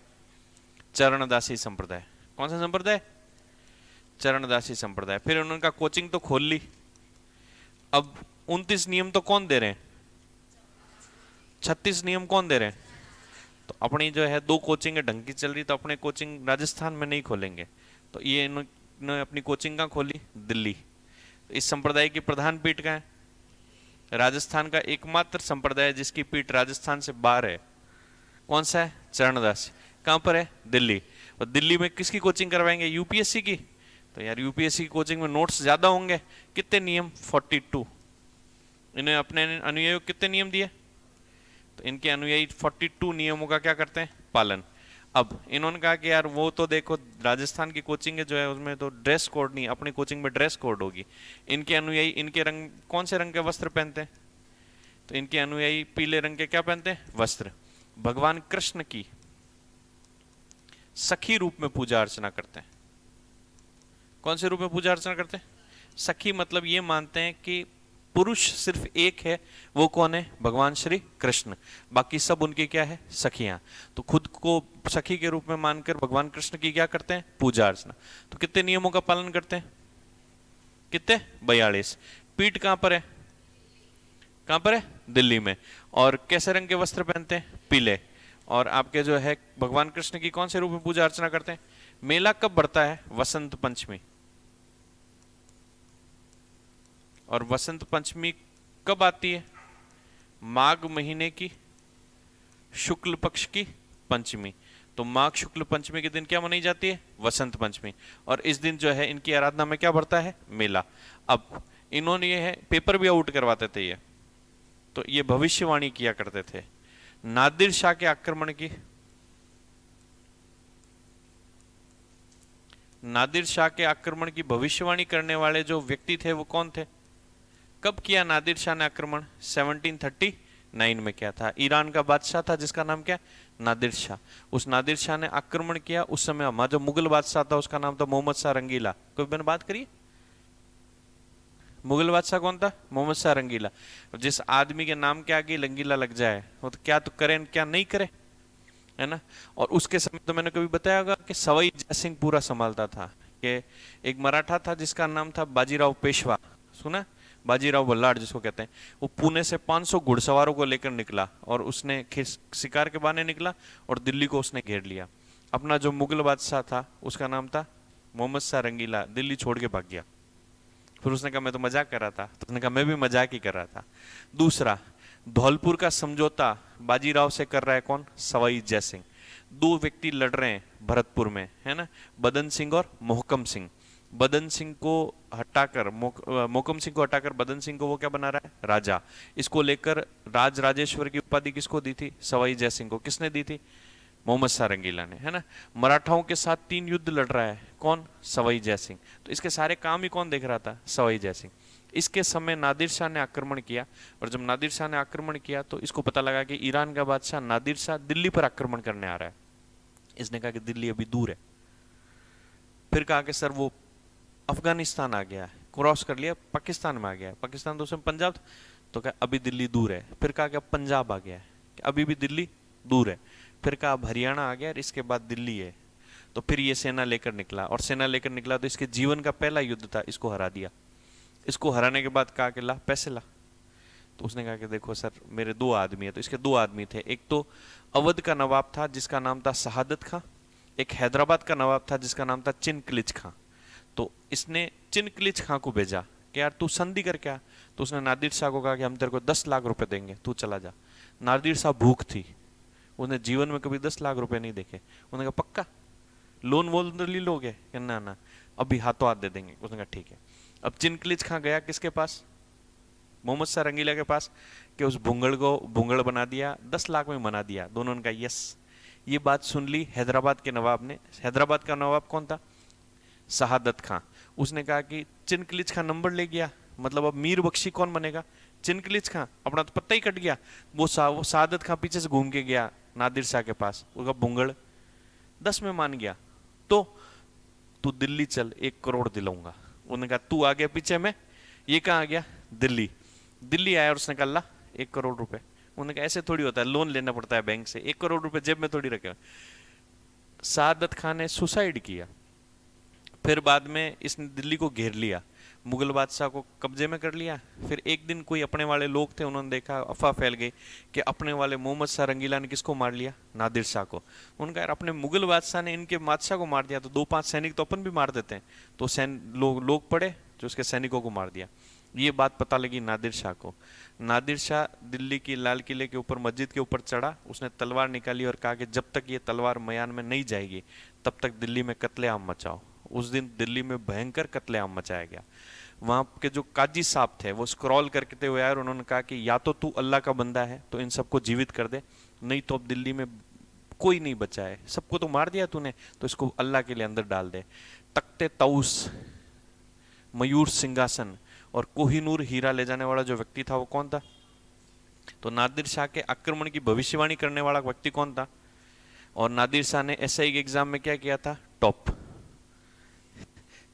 चरणदासी संप्रदाय। कौन सा संप्रदाय? चरणदासी संप्रदाय। फिर उन्होंने कहा कोचिंग तो खोल ली। अब 29 नियम तो कौन दे रहे हैं? 36 नियम कौन दे रहे हैं? तो अपनी जो है 2 कोचिंग ढंग की चल रही, तो अपने कोचिंग राजस्थान में नहीं खोलेंगे। तो ये इन्होंने अपनी कोचिंग कहाँ खोली? दिल्ली। तो इस संप्रदाय की प्रधान पीठ कहाँ है? राजस्थान का एकमात्र संप्रदाय जिसकी पीठ राजस्थान से बाहर है, कौन सा है? चरणदास। कहाँ पर है? दिल्ली। और दिल्ली में किसकी कोचिंग करवाएंगे? यूपीएससी की। तो यार यूपीएससी की कोचिंग में नोट्स ज्यादा होंगे। कितने नियम? 42। इन्हें अपने अनुयायियों कितने नियम दिए? तो इनके अनुयायी 42 नियमों का क्या करते हैं? पालन। अब इन्होंने कहा कि यार वो तो देखो राजस्थान की कोचिंग जो है उसमें तो ड्रेस कोड नहीं, अपनी कोचिंग में ड्रेस कोड होगी। इनके अनुयायी इनके रंग, कौन से रंग के वस्त्र पहनते हैं? तो इनके अनुयायी पीले रंग के क्या पहनते हैं? वस्त्र। भगवान कृष्ण की सखी रूप में पूजा अर्चना करते हैं। कौन से रूप में पूजा अर्चना करते हैं? सखी। मतलब ये मानते हैं कि पुरुष सिर्फ एक है, वो कौन है? भगवान श्री कृष्ण। बाकी सब उनकी क्या है? सखियां। तो खुद को सखी के रूप में मानकर भगवान कृष्ण की क्या करते हैं? पूजा अर्चना। तो कितने नियमों का पालन करते हैं? कितने? 42। पीठ कहां पर है? कहां पर है? दिल्ली में। और कैसे रंग के वस्त्र पहनते हैं? पीले। और आपके जो है भगवान कृष्ण की कौन से रूप में पूजा अर्चना करते हैं? मेला कब बढ़ता है? वसंत पंचमी। और वसंत पंचमी कब आती है? माघ महीने की शुक्ल पक्ष की पंचमी। तो माघ शुक्ल पंचमी के दिन क्या मनाई जाती है? वसंत पंचमी। और इस दिन जो है इनकी आराधना में क्या बढ़ता है? मेला। अब इन्होंने ये है पेपर भी आउट करवाते थे ये, तो ये भविष्यवाणी किया करते थे। नादिर शाह के आक्रमण की, नादिर शाह के आक्रमण की भविष्यवाणी करने वाले जो व्यक्ति थे वो कौन थे? कब किया नादिर शाह ने आक्रमण? 1739 में किया था। ईरान का बादशाह था जिसका नाम क्या? नादिर शाह। उस नादिर शाह ने आक्रमण किया। उस समय हमारा जो मुगल बादशाह था उसका नाम था मोहम्मद शाह रंगीला। कोई मैंने बात करी? मुगल बादशाह कौन था? मोहम्मद शाह रंगीला। जिस आदमी के नाम के आगे रंगीला लग जाए वो तो क्या तो करे क्या नहीं करे, है ना। और उसके समय तो मैंने कभी बताया होगा कि सवाई जयसिंह पूरा संभालता था। कि एक मराठा था जिसका नाम था बाजीराव पेशवा, सुना? बाजीराव बल्लाड़ जिसको कहते हैं। वो पुणे से 500 घुड़सवारों को लेकर निकला और उसने शिकार के बहाने निकला और दिल्ली को उसने घेर लिया। अपना जो मुगल बादशाह था उसका नाम था मोहम्मद शाह रंगीला, दिल्ली छोड़ के भाग गया। फिर उसने कहा मैं तो मजाक कर रहा था, तो उसने कहा मैं भी मजाक ही कर रहा था। दूसरा, धौलपुर का समझौता बाजीराव से कर रहा है कौन? सवाई जयसिंह। 2 व्यक्ति लड़ रहे हैं भरतपुर में, है ना, बदन सिंह और मोहकम सिंह। बदन सिंह को हटाकर मोहकम सिंह को हटाकर बदन सिंह को वो क्या बना रहा है? राजा। इसको लेकर राज राजेश्वर की उपाधि किसको दी थी? सवाई जयसिंह को। किसने दी थी? मोहम्मद शाह रंगीला ने, है ना। मराठाओं के साथ 3 युद्ध लड़ रहा है कौन? सवाई जयसिंह। तो इसके सारे काम ही कौन देख रहा था? सवाई जयसिंह। इसके समय नादिर शाह ने आक्रमण किया, और जब नादिर शाह ने आक्रमण किया तो इसको पता लगा कि ईरान का बादशाह नादिर शाह दिल्ली पर आक्रमण करने आ रहा है। इसने कहा कि दिल्ली अभी दूर है। फिर कहा कि सर वो अफगानिस्तान आ गया, क्रॉस कर लिया, पाकिस्तान में आ गया। पाकिस्तान तो उसमें पंजाब था। तो कहा अभी दिल्ली दूर है। फिर कहा कि अब पंजाब आ गया है, अभी भी दिल्ली दूर है। फिर कहा अब हरियाणा आ गया और इसके बाद दिल्ली है। तो फिर ये सेना लेकर निकला, और सेना लेकर निकला तो इसके जीवन का पहला युद्ध था, इसको हरा दिया। इसको हराने के बाद कहा कि ला पैसे ला। तो उसने कहा कि देखो सर मेरे 2 आदमी है। तो इसके 2 आदमी थे। एक तो अवध का नवाब था जिसका नाम था शहादत खां, एक हैदराबाद का नवाब था जिसका नाम था चिनकलिच खां। तो इसने चिनकलिच खां को भेजा कि यार तू संधि कर क्या। तो उसने नादिर शाह को कहा कि हम तेरे को 10 लाख रुपए देंगे, तू चला जा। नादिर शाह भूख थी, उसने जीवन में कभी 10 लाख रुपए नहीं देखे। उसने कहा पक्का लोन वोन तो ले लोगे? ना ना, अभी हाथों हाथ दे देंगे। उसने कहा ठीक है। अब चिनकलिच खां गया किसके पास? मोहम्मद शाह रंगीला के पास कि उस भुंगड़ को भुंगड़ बना दिया, 10 लाख में मना दिया। दोनों ने कहा यस। ये बात सुन ली हैदराबाद के नवाब ने। हैदराबाद का नवाब कौन था? शहादत खां। उसने कहा कि चिनकलिच खां नंबर ले गया, मतलब अब मीर बख्शी कौन बनेगा? चिनकलिच खां। अपना तो पत्ता ही कट गया। वो शहादत खां पीछे से घूम के गया नादिर शाह के पास, उसका भुंगड़ 10 में मान गया। तो तू दिल्ली चल, 1 करोड़ दिलाऊंगा। उन्होंने कहा तू आ गया पीछे में, ये कहाँ आ गया? दिल्ली। दिल्ली आया और उसने कहा ला 1 करोड़ रुपए। उन्होंने कहा ऐसे थोड़ी होता है, लोन लेना पड़ता है बैंक से, 1 करोड़ रुपए जेब में थोड़ी रखे। शहादत खान ने सुसाइड किया। फिर बाद में इसने दिल्ली को घेर लिया, मुगल बादशाह को कब्जे में कर लिया। फिर एक दिन कोई अपने वाले लोग थे, उन्होंने देखा, अफवाह फैल गई कि अपने वाले मोहम्मद शाह रंगीला ने किसको मार लिया? नादिर शाह को। उनका यार अपने मुगल बादशाह ने इनके बादशाह को मार दिया, तो 2-5 सैनिक तो अपन भी मार देते हैं। तो लोग पड़े जो उसके सैनिकों को मार दिया। ये बात पता लगी नादिर शाह को। नादिर शाह दिल्ली की लाल किले के ऊपर मस्जिद के ऊपर चढ़ा, उसने तलवार निकाली और कहा कि जब तक ये तलवार मयान में नहीं जाएगी तब तक दिल्ली में कत्लेआम मचाओ। उस दिन दिल्ली में भयंकर कत्लेआम मचाया गया। वहां के जो काजी साहब थे वो स्क्रॉल करते हुए आए और उन्होंने कहा कि या तो तू अल्लाह का बंदा है तो इन सबको जीवित कर दे, नहीं तो अब दिल्ली में कोई नहीं बचा है, सबको तो मार दिया तूने, तो इसको अल्लाह के लिए अंदर डाल दे। तख्ते तऊस, मयूर सिंहासन और कोहिनूर हीरा ले जाने वाला जो व्यक्ति था वो कौन था? तो नादिर शाह के आक्रमण की भविष्यवाणी करने वाला व्यक्ति कौन था? और नादिर शाह ने एसआई के एग्जाम में क्या किया था? टॉप।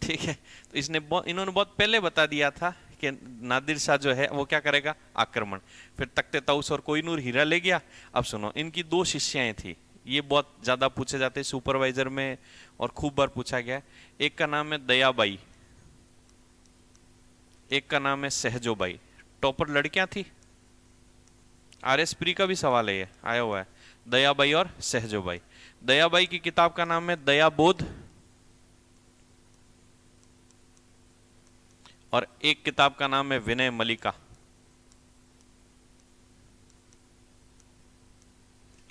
ठीक है, तो इन्होंने बहुत पहले बता दिया था कि नादिर शाह जो है वो क्या करेगा? आक्रमण। फिर तख्ते तऊस और कोहिनूर हीरा ले गया। अब सुनो, इनकी 2 शिष्याएं थी, ये बहुत ज्यादा पूछे जाते हैं सुपरवाइजर में और खूब बार पूछा गया है। एक का नाम है दयाबाई, एक का नाम है सहजोबाई। टॉपर लड़कियां थी। आरएस प्री का भी सवाल है, ये आया हुआ है, दयाबाई और सहजोबाई। दयाबाई की किताब का नाम है दयाबोध, और एक किताब का नाम है विनय मलिका,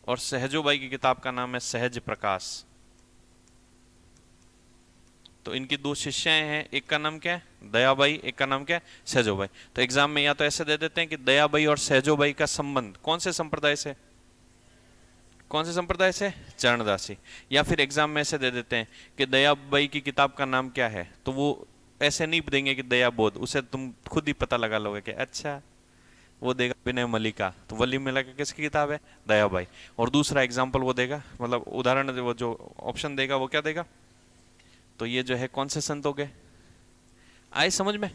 और सहजोबाई की किताब का नाम है सहज प्रकाश। तो इनकी 2 शिष्याएं हैं, एक का नाम क्या है? दयाबाई, एक का नाम क्या है? सहजोबाई। तो एग्जाम में या तो ऐसे दे देते हैं कि दयाबाई और सहजोबाई का संबंध कौन से संप्रदाय से? कौन से संप्रदाय से? चरणदासी। या फिर एग्जाम में ऐसे दे देते हैं कि दयाबाई की किताब का नाम क्या है, तो वो ऐसे नहीं देंगे कि दयाबोध, उसे तुम खुद ही पता लगा लोगे कि अच्छा वो देगा विनय मलिका, तो वली मलिका किसकी किताब है? दयाबाई। और दूसरा एग्जाम्पल वो देगा, मतलब उदाहरण वो जो ऑप्शन देगा वो क्या देगा? तो ये जो है कौन से संत हो गए? आए समझ में?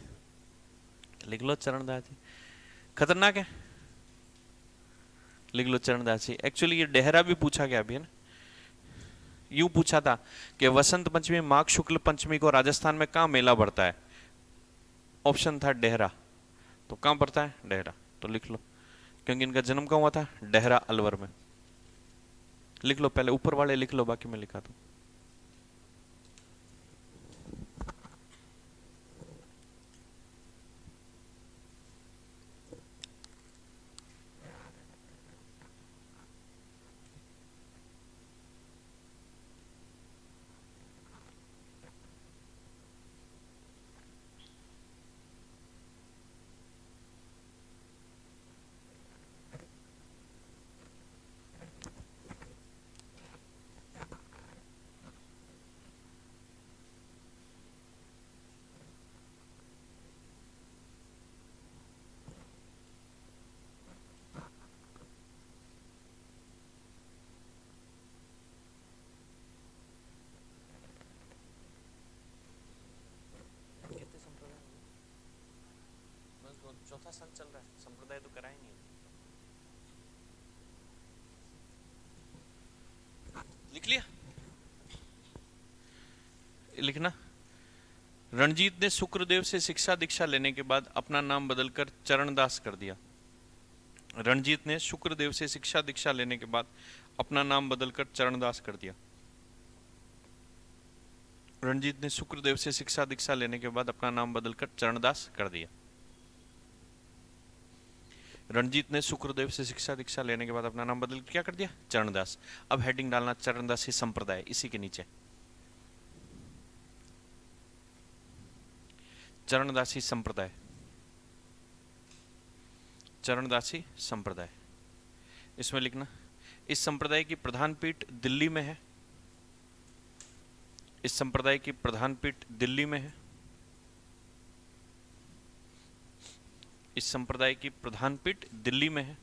लिख लो चरणदास जी, खतरनाक है, लिख लो चरणदास जी। एक्चुअली ये डेहरा भी पूछा गया अभी है ना, यूं पूछा था कि वसंत पंचमी माघ शुक्ल पंचमी को राजस्थान में कहाँ मेला बढ़ता है? ऑप्शन था डेहरा, तो कहाँ पड़ता है? डेहरा। तो लिख लो, क्योंकि इनका जन्म कहाँ हुआ था? डेहरा अलवर में। लिख लो, पहले ऊपर वाले लिख लो, बाकी मैं लिखा दूं। चौथा संत चल रहा है, संप्रदाय तो करा ही नहीं। लिख लिया? लिखना। रणजीत ने शुक्रदेव से शिक्षा दीक्षा लेने के बाद अपना नाम बदलकर चरणदास कर दिया। रणजीत ने शुक्रदेव से शिक्षा दीक्षा लेने के बाद अपना नाम बदलकर चरणदास कर दिया। रणजीत ने शुक्रदेव से शिक्षा दीक्षा लेने के बाद अपना नाम बदलकर चरणदास कर दिया। रणजीत ने शुक्रदेव से शिक्षा दीक्षा लेने के बाद अपना नाम बदल क्या कर दिया? चरणदास। अब हेडिंग डालना चरणदासी संप्रदाय, इसी के नीचे चरणदासी संप्रदाय। चरणदासी संप्रदाय। इसमें लिखना, इस संप्रदाय की प्रधान पीठ दिल्ली में है। इस संप्रदाय की प्रधान पीठ दिल्ली में है। इस संप्रदाय की प्रधान पीठ दिल्ली में है।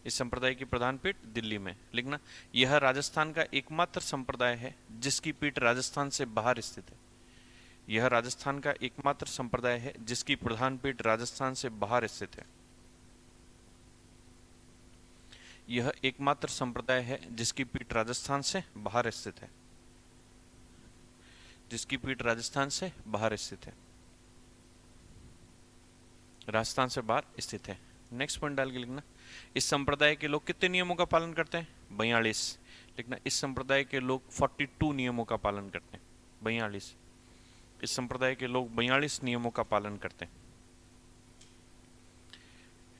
इस संप्रदाय की प्रधान पीठ दिल्ली में। लिखना, यह राजस्थान का एकमात्र संप्रदाय है जिसकी पीठ राजस्थान से बाहर स्थित है। यह राजस्थान का एकमात्र संप्रदाय है जिसकी प्रधान पीठ राजस्थान से बाहर स्थित है। यह एकमात्र संप्रदाय है जिसकी पीठ राजस्थान से बाहर स्थित है। जिसकी पीठ राजस्थान से बाहर स्थित है। राजस्थान से बाहर स्थित है। नेक्स्ट पॉइंट डाल के लिखना, इस संप्रदाय के लोग कितने नियमों का पालन करते हैं? 42। लिखना, इस संप्रदाय के लोग 42 नियमों का पालन करते हैं। 42। इस संप्रदाय के लोग 42 नियमों का पालन करते हैं।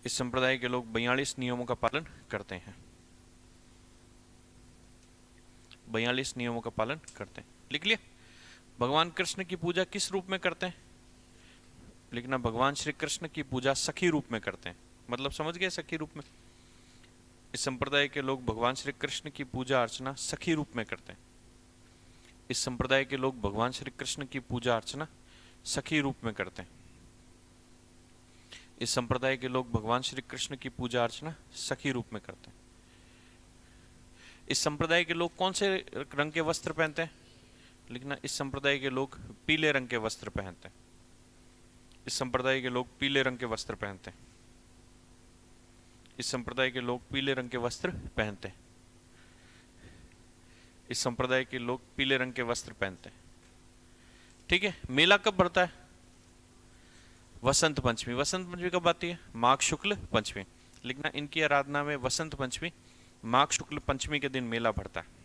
इस संप्रदाय के लोग 42 नियमों का पालन करते हैं। 42 नियमों का पालन करते हैं। लिख लिया। भगवान कृष्ण की पूजा किस रूप में करते हैं? लिखना, भगवान श्री कृष्ण की पूजा सखी रूप में करते हैं। मतलब समझ गए, सखी रूप में। इस संप्रदाय के लोग भगवान श्री कृष्ण की पूजा अर्चना सखी रूप में करते हैं। इस संप्रदाय के लोग भगवान श्री कृष्ण की पूजा अर्चना सखी रूप में करते हैं। इस संप्रदाय के लोग भगवान श्री कृष्ण की पूजा अर्चना सखी रूप में करते हैं। इस संप्रदाय के लोग कौन से रंग के वस्त्र पहनते हैं? लिखना, इस संप्रदाय के लोग पीले रंग के वस्त्र पहनते हैं। इस संप्रदाय के लोग पीले रंग के वस्त्र पहनते हैं। इस संप्रदाय के लोग पीले रंग के वस्त्र पहनते हैं। इस संप्रदाय के लोग पीले रंग के वस्त्र पहनते हैं। ठीक है। मेला कब बढ़ता है? वसंत पंचमी। वसंत पंचमी कब आती है? माघ शुक्ल पंचमी। लिखना, इनकी आराधना में वसंत पंचमी माघ शुक्ल पंचमी के दिन मेला बढ़ता है।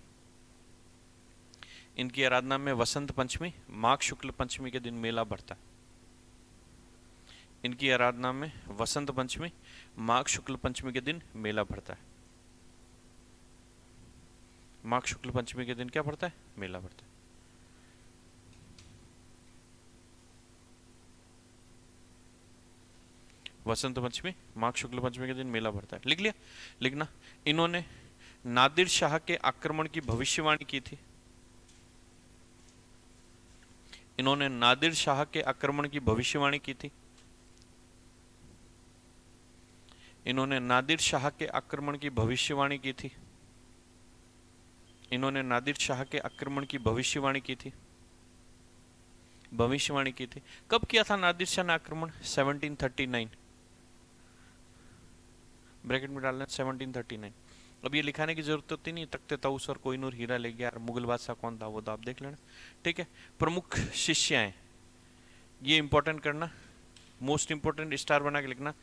इनकी आराधना में वसंत पंचमी माघ शुक्ल पंचमी के दिन मेला बढ़ता है। इनकी आराधना में वसंत पंचमी माघ शुक्ल पंचमी के दिन मेला बढ़ता है। माघ शुक्ल पंचमी के दिन क्या बढ़ता है? मेला बढ़ता है। वसंत पंचमी माघ शुक्ल पंचमी के दिन मेला बढ़ता है। लिख लिया। लिखना, इन्होंने नादिर शाह के आक्रमण की भविष्यवाणी की थी। इन्होंने नादिर शाह के आक्रमण की भविष्यवाणी की थी। इन्होंने नादिर शाह के आक्रमण की भविष्यवाणी की थी। इन्होंने नादिर शाह के आक्रमण की भविष्यवाणी की थी। भविष्यवाणी की थी। कब किया था नादिर शाह ने आक्रमण? 1739। ब्रैकेट में डालना 1739। अब ये लिखाने की जरूरत होती नहीं, तख्ते ताऊस और कोहिनूर हीरा ले गया, मुगल बादशाह कौन था वो तो आप देख लेना। ठीक है। प्रमुख शिष्याएं, ये इंपॉर्टेंट करना, मोस्ट इंपॉर्टेंट स्टार बना के लिखना।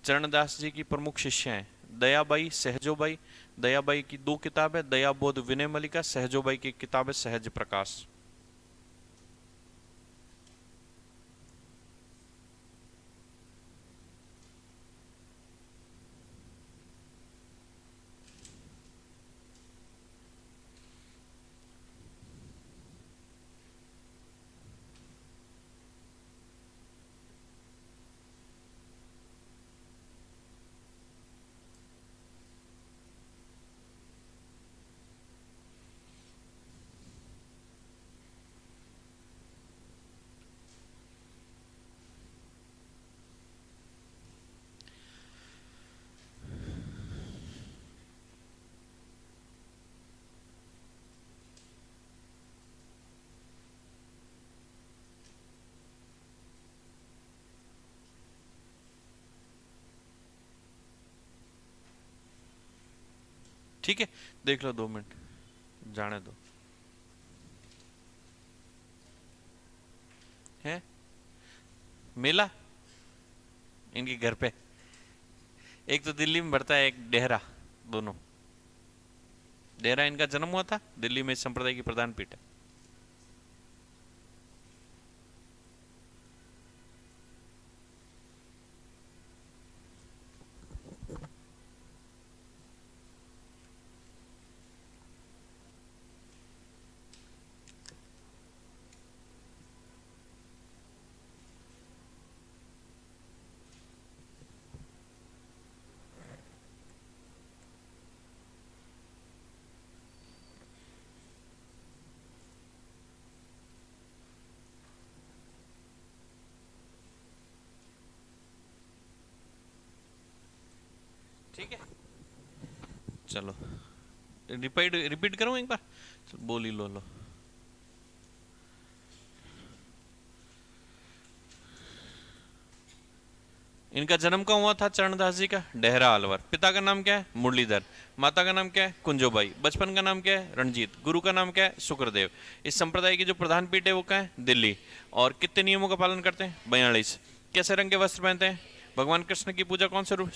चरणदास जी की प्रमुख शिष्याएं दयाबाई, सहजोबाई। दयाबाई की 2 किताब है, दया बोध विनय मलिका। सहजोबाई की किताब है सहज प्रकाश। ठीक है, देख लो 2 मिनट, जाने दो। है मेला इनके घर पे, एक तो दिल्ली में बढ़ता है, एक डेहरा। दोनों, डेहरा इनका जन्म हुआ था, दिल्ली में इस संप्रदाय की प्रधान पीठ है। ठीक है, चलो रिपीट रिपीट करूं एक बार, बोल ही लो। इनका जन्म कहाँ हुआ था चरणदास जी का? डेहरा अलवर। पिता का नाम क्या है? मुरलीधर। माता का नाम क्या है? कुंजोबाई। बचपन का नाम क्या है? रणजीत। गुरु का नाम क्या है? शुक्रदेव। इस संप्रदाय की जो प्रधान पीठ है वो कहाँ है? दिल्ली। और कितने नियमों का पालन करते हैं? 42। कैसे रंग के वस्त्र पहनते हैं? भगवान कृष्ण की पूजा कौन से रूप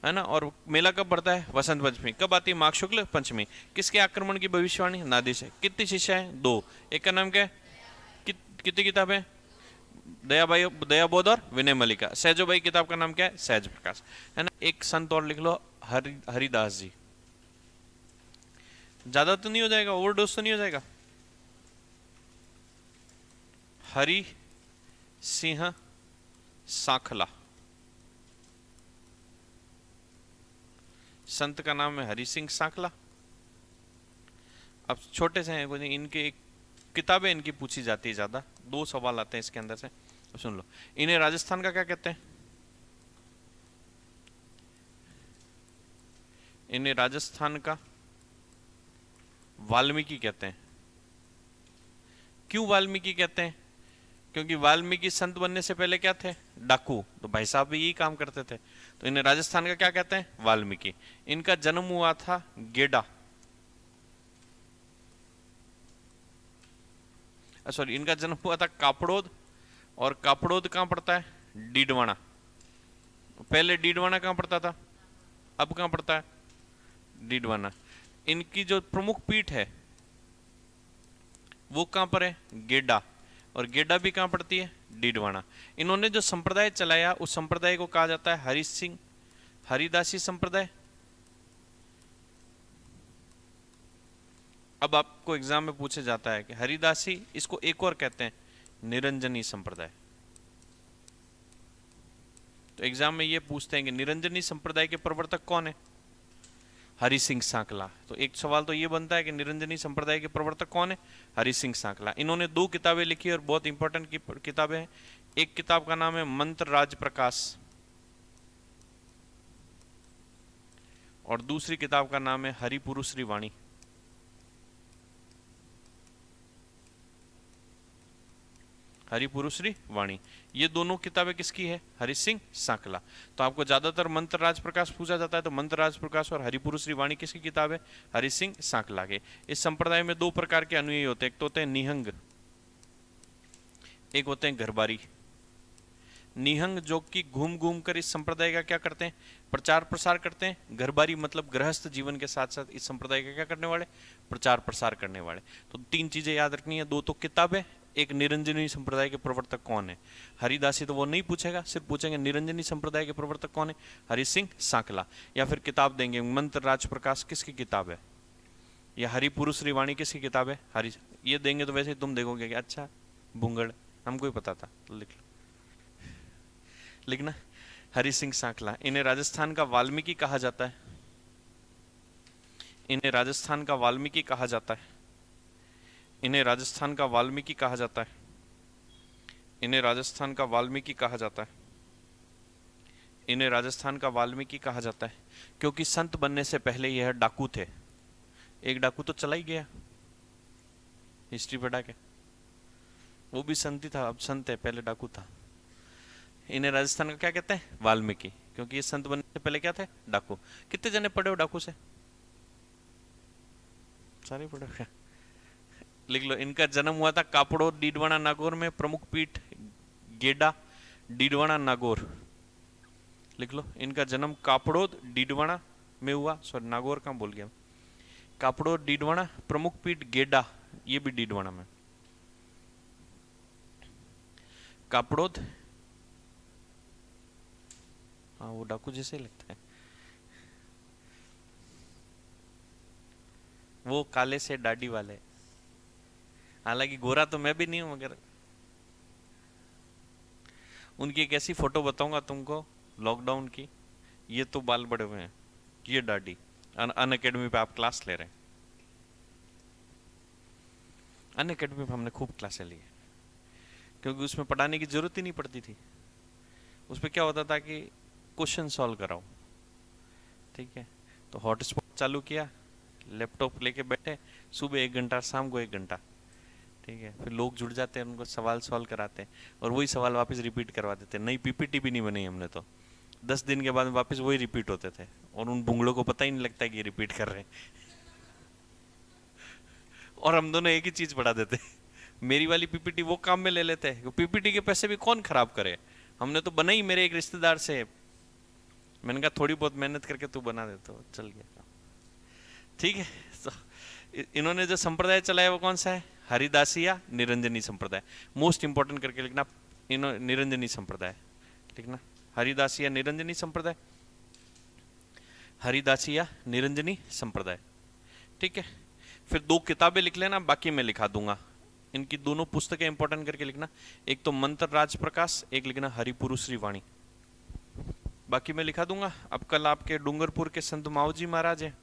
है ना? और मेला कब बढ़ता है? वसंत पंचमी। कब आती है? माघ शुक्ल पंचमी। किसके आक्रमण की भविष्यवाणी? नादी से। कितनी शिष्या है? 2। एक का नाम क्या है? कितनी किताबें? दयाबाई, दयाबोध और विनय मल्लिका। सहजोबाई किताब का नाम क्या है? सहज प्रकाश, है ना? एक संत और लिख लो, हरिदास जी। ज्यादा तो नहीं हो जाएगा? ओवरडोज तो नहीं हो जाएगा? हरि सिंह सांखला, संत का नाम है हरि सिंह सांखला। अब छोटे से हैं, इनके किताबें इनकी पूछी जाती है ज्यादा, 2 सवाल आते हैं इसके अंदर से, सुन लो। इन्हें राजस्थान का क्या कहते हैं? इन्हें राजस्थान का वाल्मीकि कहते हैं। क्यों वाल्मीकि कहते हैं? क्योंकि वाल्मीकि संत बनने से पहले क्या थे? डाकू। तो भाई साहब भी यही काम करते थे, तो इन्हें राजस्थान का क्या कहते हैं? वाल्मीकि। इनका जन्म हुआ था गेडा, सॉरी, इनका जन्म हुआ था कापड़ोद। और कापड़ोद कहां पड़ता है? डीडवाना। पहले डीडवाना कहां पड़ता था, अब कहां पड़ता है? डीडवाना। इनकी जो प्रमुख पीठ है वो कहां पर है? गेडा। और गेडा भी कहां पड़ती है? डीडवाना। इन्होंने जो संप्रदाय चलाया उस संप्रदाय को कहा जाता है हरि सिंह हरिदासी संप्रदाय। अब आपको एग्जाम में पूछा जाता है कि हरिदासी, इसको एक और कहते हैं निरंजनी संप्रदाय। तो एग्जाम में ये पूछते हैं कि निरंजनी संप्रदाय के प्रवर्तक कौन है? हरि सिंह सांकला। तो एक सवाल तो ये बनता है कि निरंजनी संप्रदाय के प्रवर्तक कौन है? हरि सिंह सांकला। इन्होंने 2 किताबें लिखी और बहुत इंपॉर्टेंट किताबें हैं। एक किताब का नाम है मंत्र राज प्रकाश और दूसरी किताब का नाम है हरिपुरु श्री वाणी। हरिपुरु श्री वाणी, ये दोनों किताबें किसकी है? हरि सिंह सांकला। तो आपको ज्यादातर मंत्र राज प्रकाश पूछा जाता है, तो मंत्र राज प्रकाश और हरिपुरु श्री वाणी किसकी किताब है? हरि सिंह सांकला के। इस संप्रदाय में 2 प्रकार के अनुयायी होते हैं, एक तो होते हैं निहंग, एक होते हैं घरबारी। निहंग जो कि घूम घूम कर इस संप्रदाय का क्या करते हैं? प्रचार प्रसार करते हैं। घरबारी मतलब गृहस्थ जीवन के साथ साथ इस संप्रदाय का क्या करने वाले? प्रचार प्रसार करने वाले। तो 3 चीजें याद रखनी है, 2 तो किताबें, एक निरंजनी संप्रदाय के प्रवर्तक कौन है? हरिदासी तो वो नहीं पूछेगा, सिर्फ पूछेंगे निरंजनी संप्रदाय के प्रवर्तक कौन है? हरि सिंह सांकला। या फिर किताब देंगे मंत्र राज प्रकाश किसकी किताब है, या हरिपुरु श्री वाणी किसकी किताब है? हरि, ये देंगे तो वैसे तुम देखोगे कि अच्छा भूंगड़, हमको ही पता था, तो लिख लो, लिखना हरि सिंह सांकला। इन्हें राजस्थान का वाल्मीकि कहा जाता है। इन्हें राजस्थान का वाल्मीकि कहा जाता है। इन्हें राजस्थान का वाल्मीकि कहा जाता है। इन्हें राजस्थान का वाल्मीकि कहा जाता है। इन्हें राजस्थान का वाल्मीकि कहा जाता है क्योंकि संत बनने से पहले यह डाकू थे। एक डाकू तो चला ही गया हिस्ट्री पढ़ा के, वो भी संत ही था, अब संत है, पहले डाकू था। इन्हें राजस्थान का क्या कहते हैं? वाल्मीकि, क्योंकि ये संत बनने से पहले क्या थे? डाकू। कितने जने पढ़े हो डाकू से? सारे पढ़े हो? लिख लो, इनका जन्म हुआ था कापड़ोद डीडवाना नागौर में, प्रमुख पीठ गेडा डीडवाना नागौर। लिख लो, इनका जन्म कापड़ोद डीडवाना में हुआ, सॉरी नागौर कहाँ बोल गया, कापड़ोद डीडवाना, प्रमुख पीठ गेडा, ये भी डीडवाना में। कापड़ोद, हाँ वो डाकू जैसे ही लगता है, वो काले से दाढ़ी वाले। हालांकि गोरा तो मैं भी नहीं हूं, मगर उनकी एक ऐसी फोटो बताऊंगा तुमको लॉकडाउन की, ये तो बाल बड़े हुए हैं, ये दाढ़ी। अन अकेडमी पे आप क्लास ले रहे हैं, अन अकेडमी पे हमने खूब क्लासें ली है, क्योंकि उसमें पढ़ाने की जरूरत ही नहीं पड़ती थी। उसमें क्या होता था कि क्वेश्चन सॉल्व कराओ, ठीक है, तो हॉटस्पॉट चालू किया, लैपटॉप लेके बैठे, सुबह 1 घंटा, शाम को 1 घंटा। ठीक है, फिर लोग जुड़ जाते हैं, उनको सवाल सॉल्व कराते हैं और वही सवाल वापस रिपीट करवा देते हैं। नई पीपीटी भी नहीं बनी हमने तो, 10 दिन के बाद वापस वही रिपीट होते थे और उन बुंगड़ों को पता ही नहीं लगता कि ये रिपीट कर रहे हैं। और हम दोनों एक ही चीज पढ़ा देते। मेरी वाली पीपीटी वो काम में ले लेते हैं, पीपीटी के पैसे भी कौन खराब करे, हमने तो बनाई मेरे एक रिश्तेदार से। मैंने कहा थोड़ी बहुत मेहनत करके तू बना दे, तो चल गया काम। ठीक है, तो इन्होंने जो संप्रदाय चलाया वो कौन सा है? हरिदासिया निरंजनी संप्रदाय। मोस्ट इंपॉर्टेंट करके लिखना, निरंजनी संप्रदाय लिखना, हरिदासिया निरंजनी संप्रदाय, हरिदासिया निरंजनी संप्रदाय। ठीक है, फिर 2 किताबें लिख लेना, बाकी मैं लिखा दूंगा। इनकी दोनों पुस्तकें इंपॉर्टेंट करके लिखना, एक तो मंत्र राज प्रकाश, एक लिखना हरिपुरु श्री वाणी। बाकी मैं लिखा दूंगा। अब कल आपके डूंगरपुर के संत माऊजी महाराज हैं,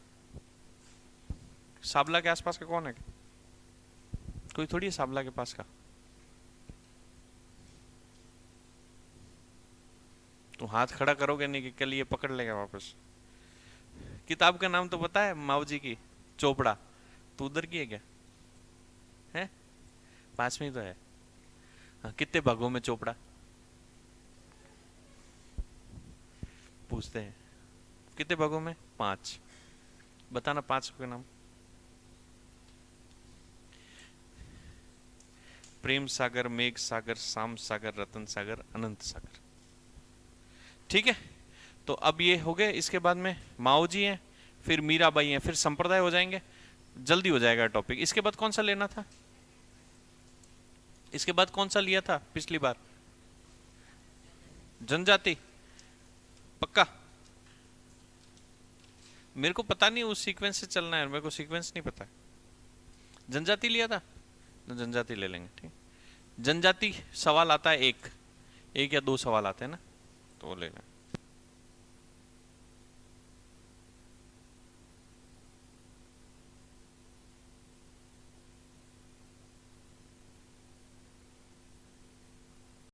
साबला के आसपास का कौन है? कोई थोड़ी है साबला के पास का। तो हाथ खड़ा करोगे नहीं कि कल ये पकड़ लेगा वापस। किताब का नाम तो पता है माऊजी की? चोपड़ा। तो उधर की है क्या? है पास में ही तो है। हाँ, कितने भागों में चोपड़ा पूछते हैं? कितने भागों में? 5। बताना 5 के नाम। प्रेम सागर, मेघ सागर, शाम सागर, रतन सागर, अनंत सागर। ठीक है, तो अब ये हो गए। इसके बाद में माओ जी हैं, फिर मीराबाई हैं, फिर संप्रदाय हो जाएंगे, जल्दी हो जाएगा टॉपिक। इसके बाद कौन सा लेना था? इसके बाद कौन सा लिया था पिछली बार? जनजाति। पक्का? मेरे को पता नहीं, उस सीक्वेंस से चलना है, मेरे को सीक्वेंस नहीं पता। जनजाति लिया था तो जनजाति ले लेंगे। ठीक, जनजाति सवाल आता है एक या 2 सवाल आते हैं ना, तो वो ले लें।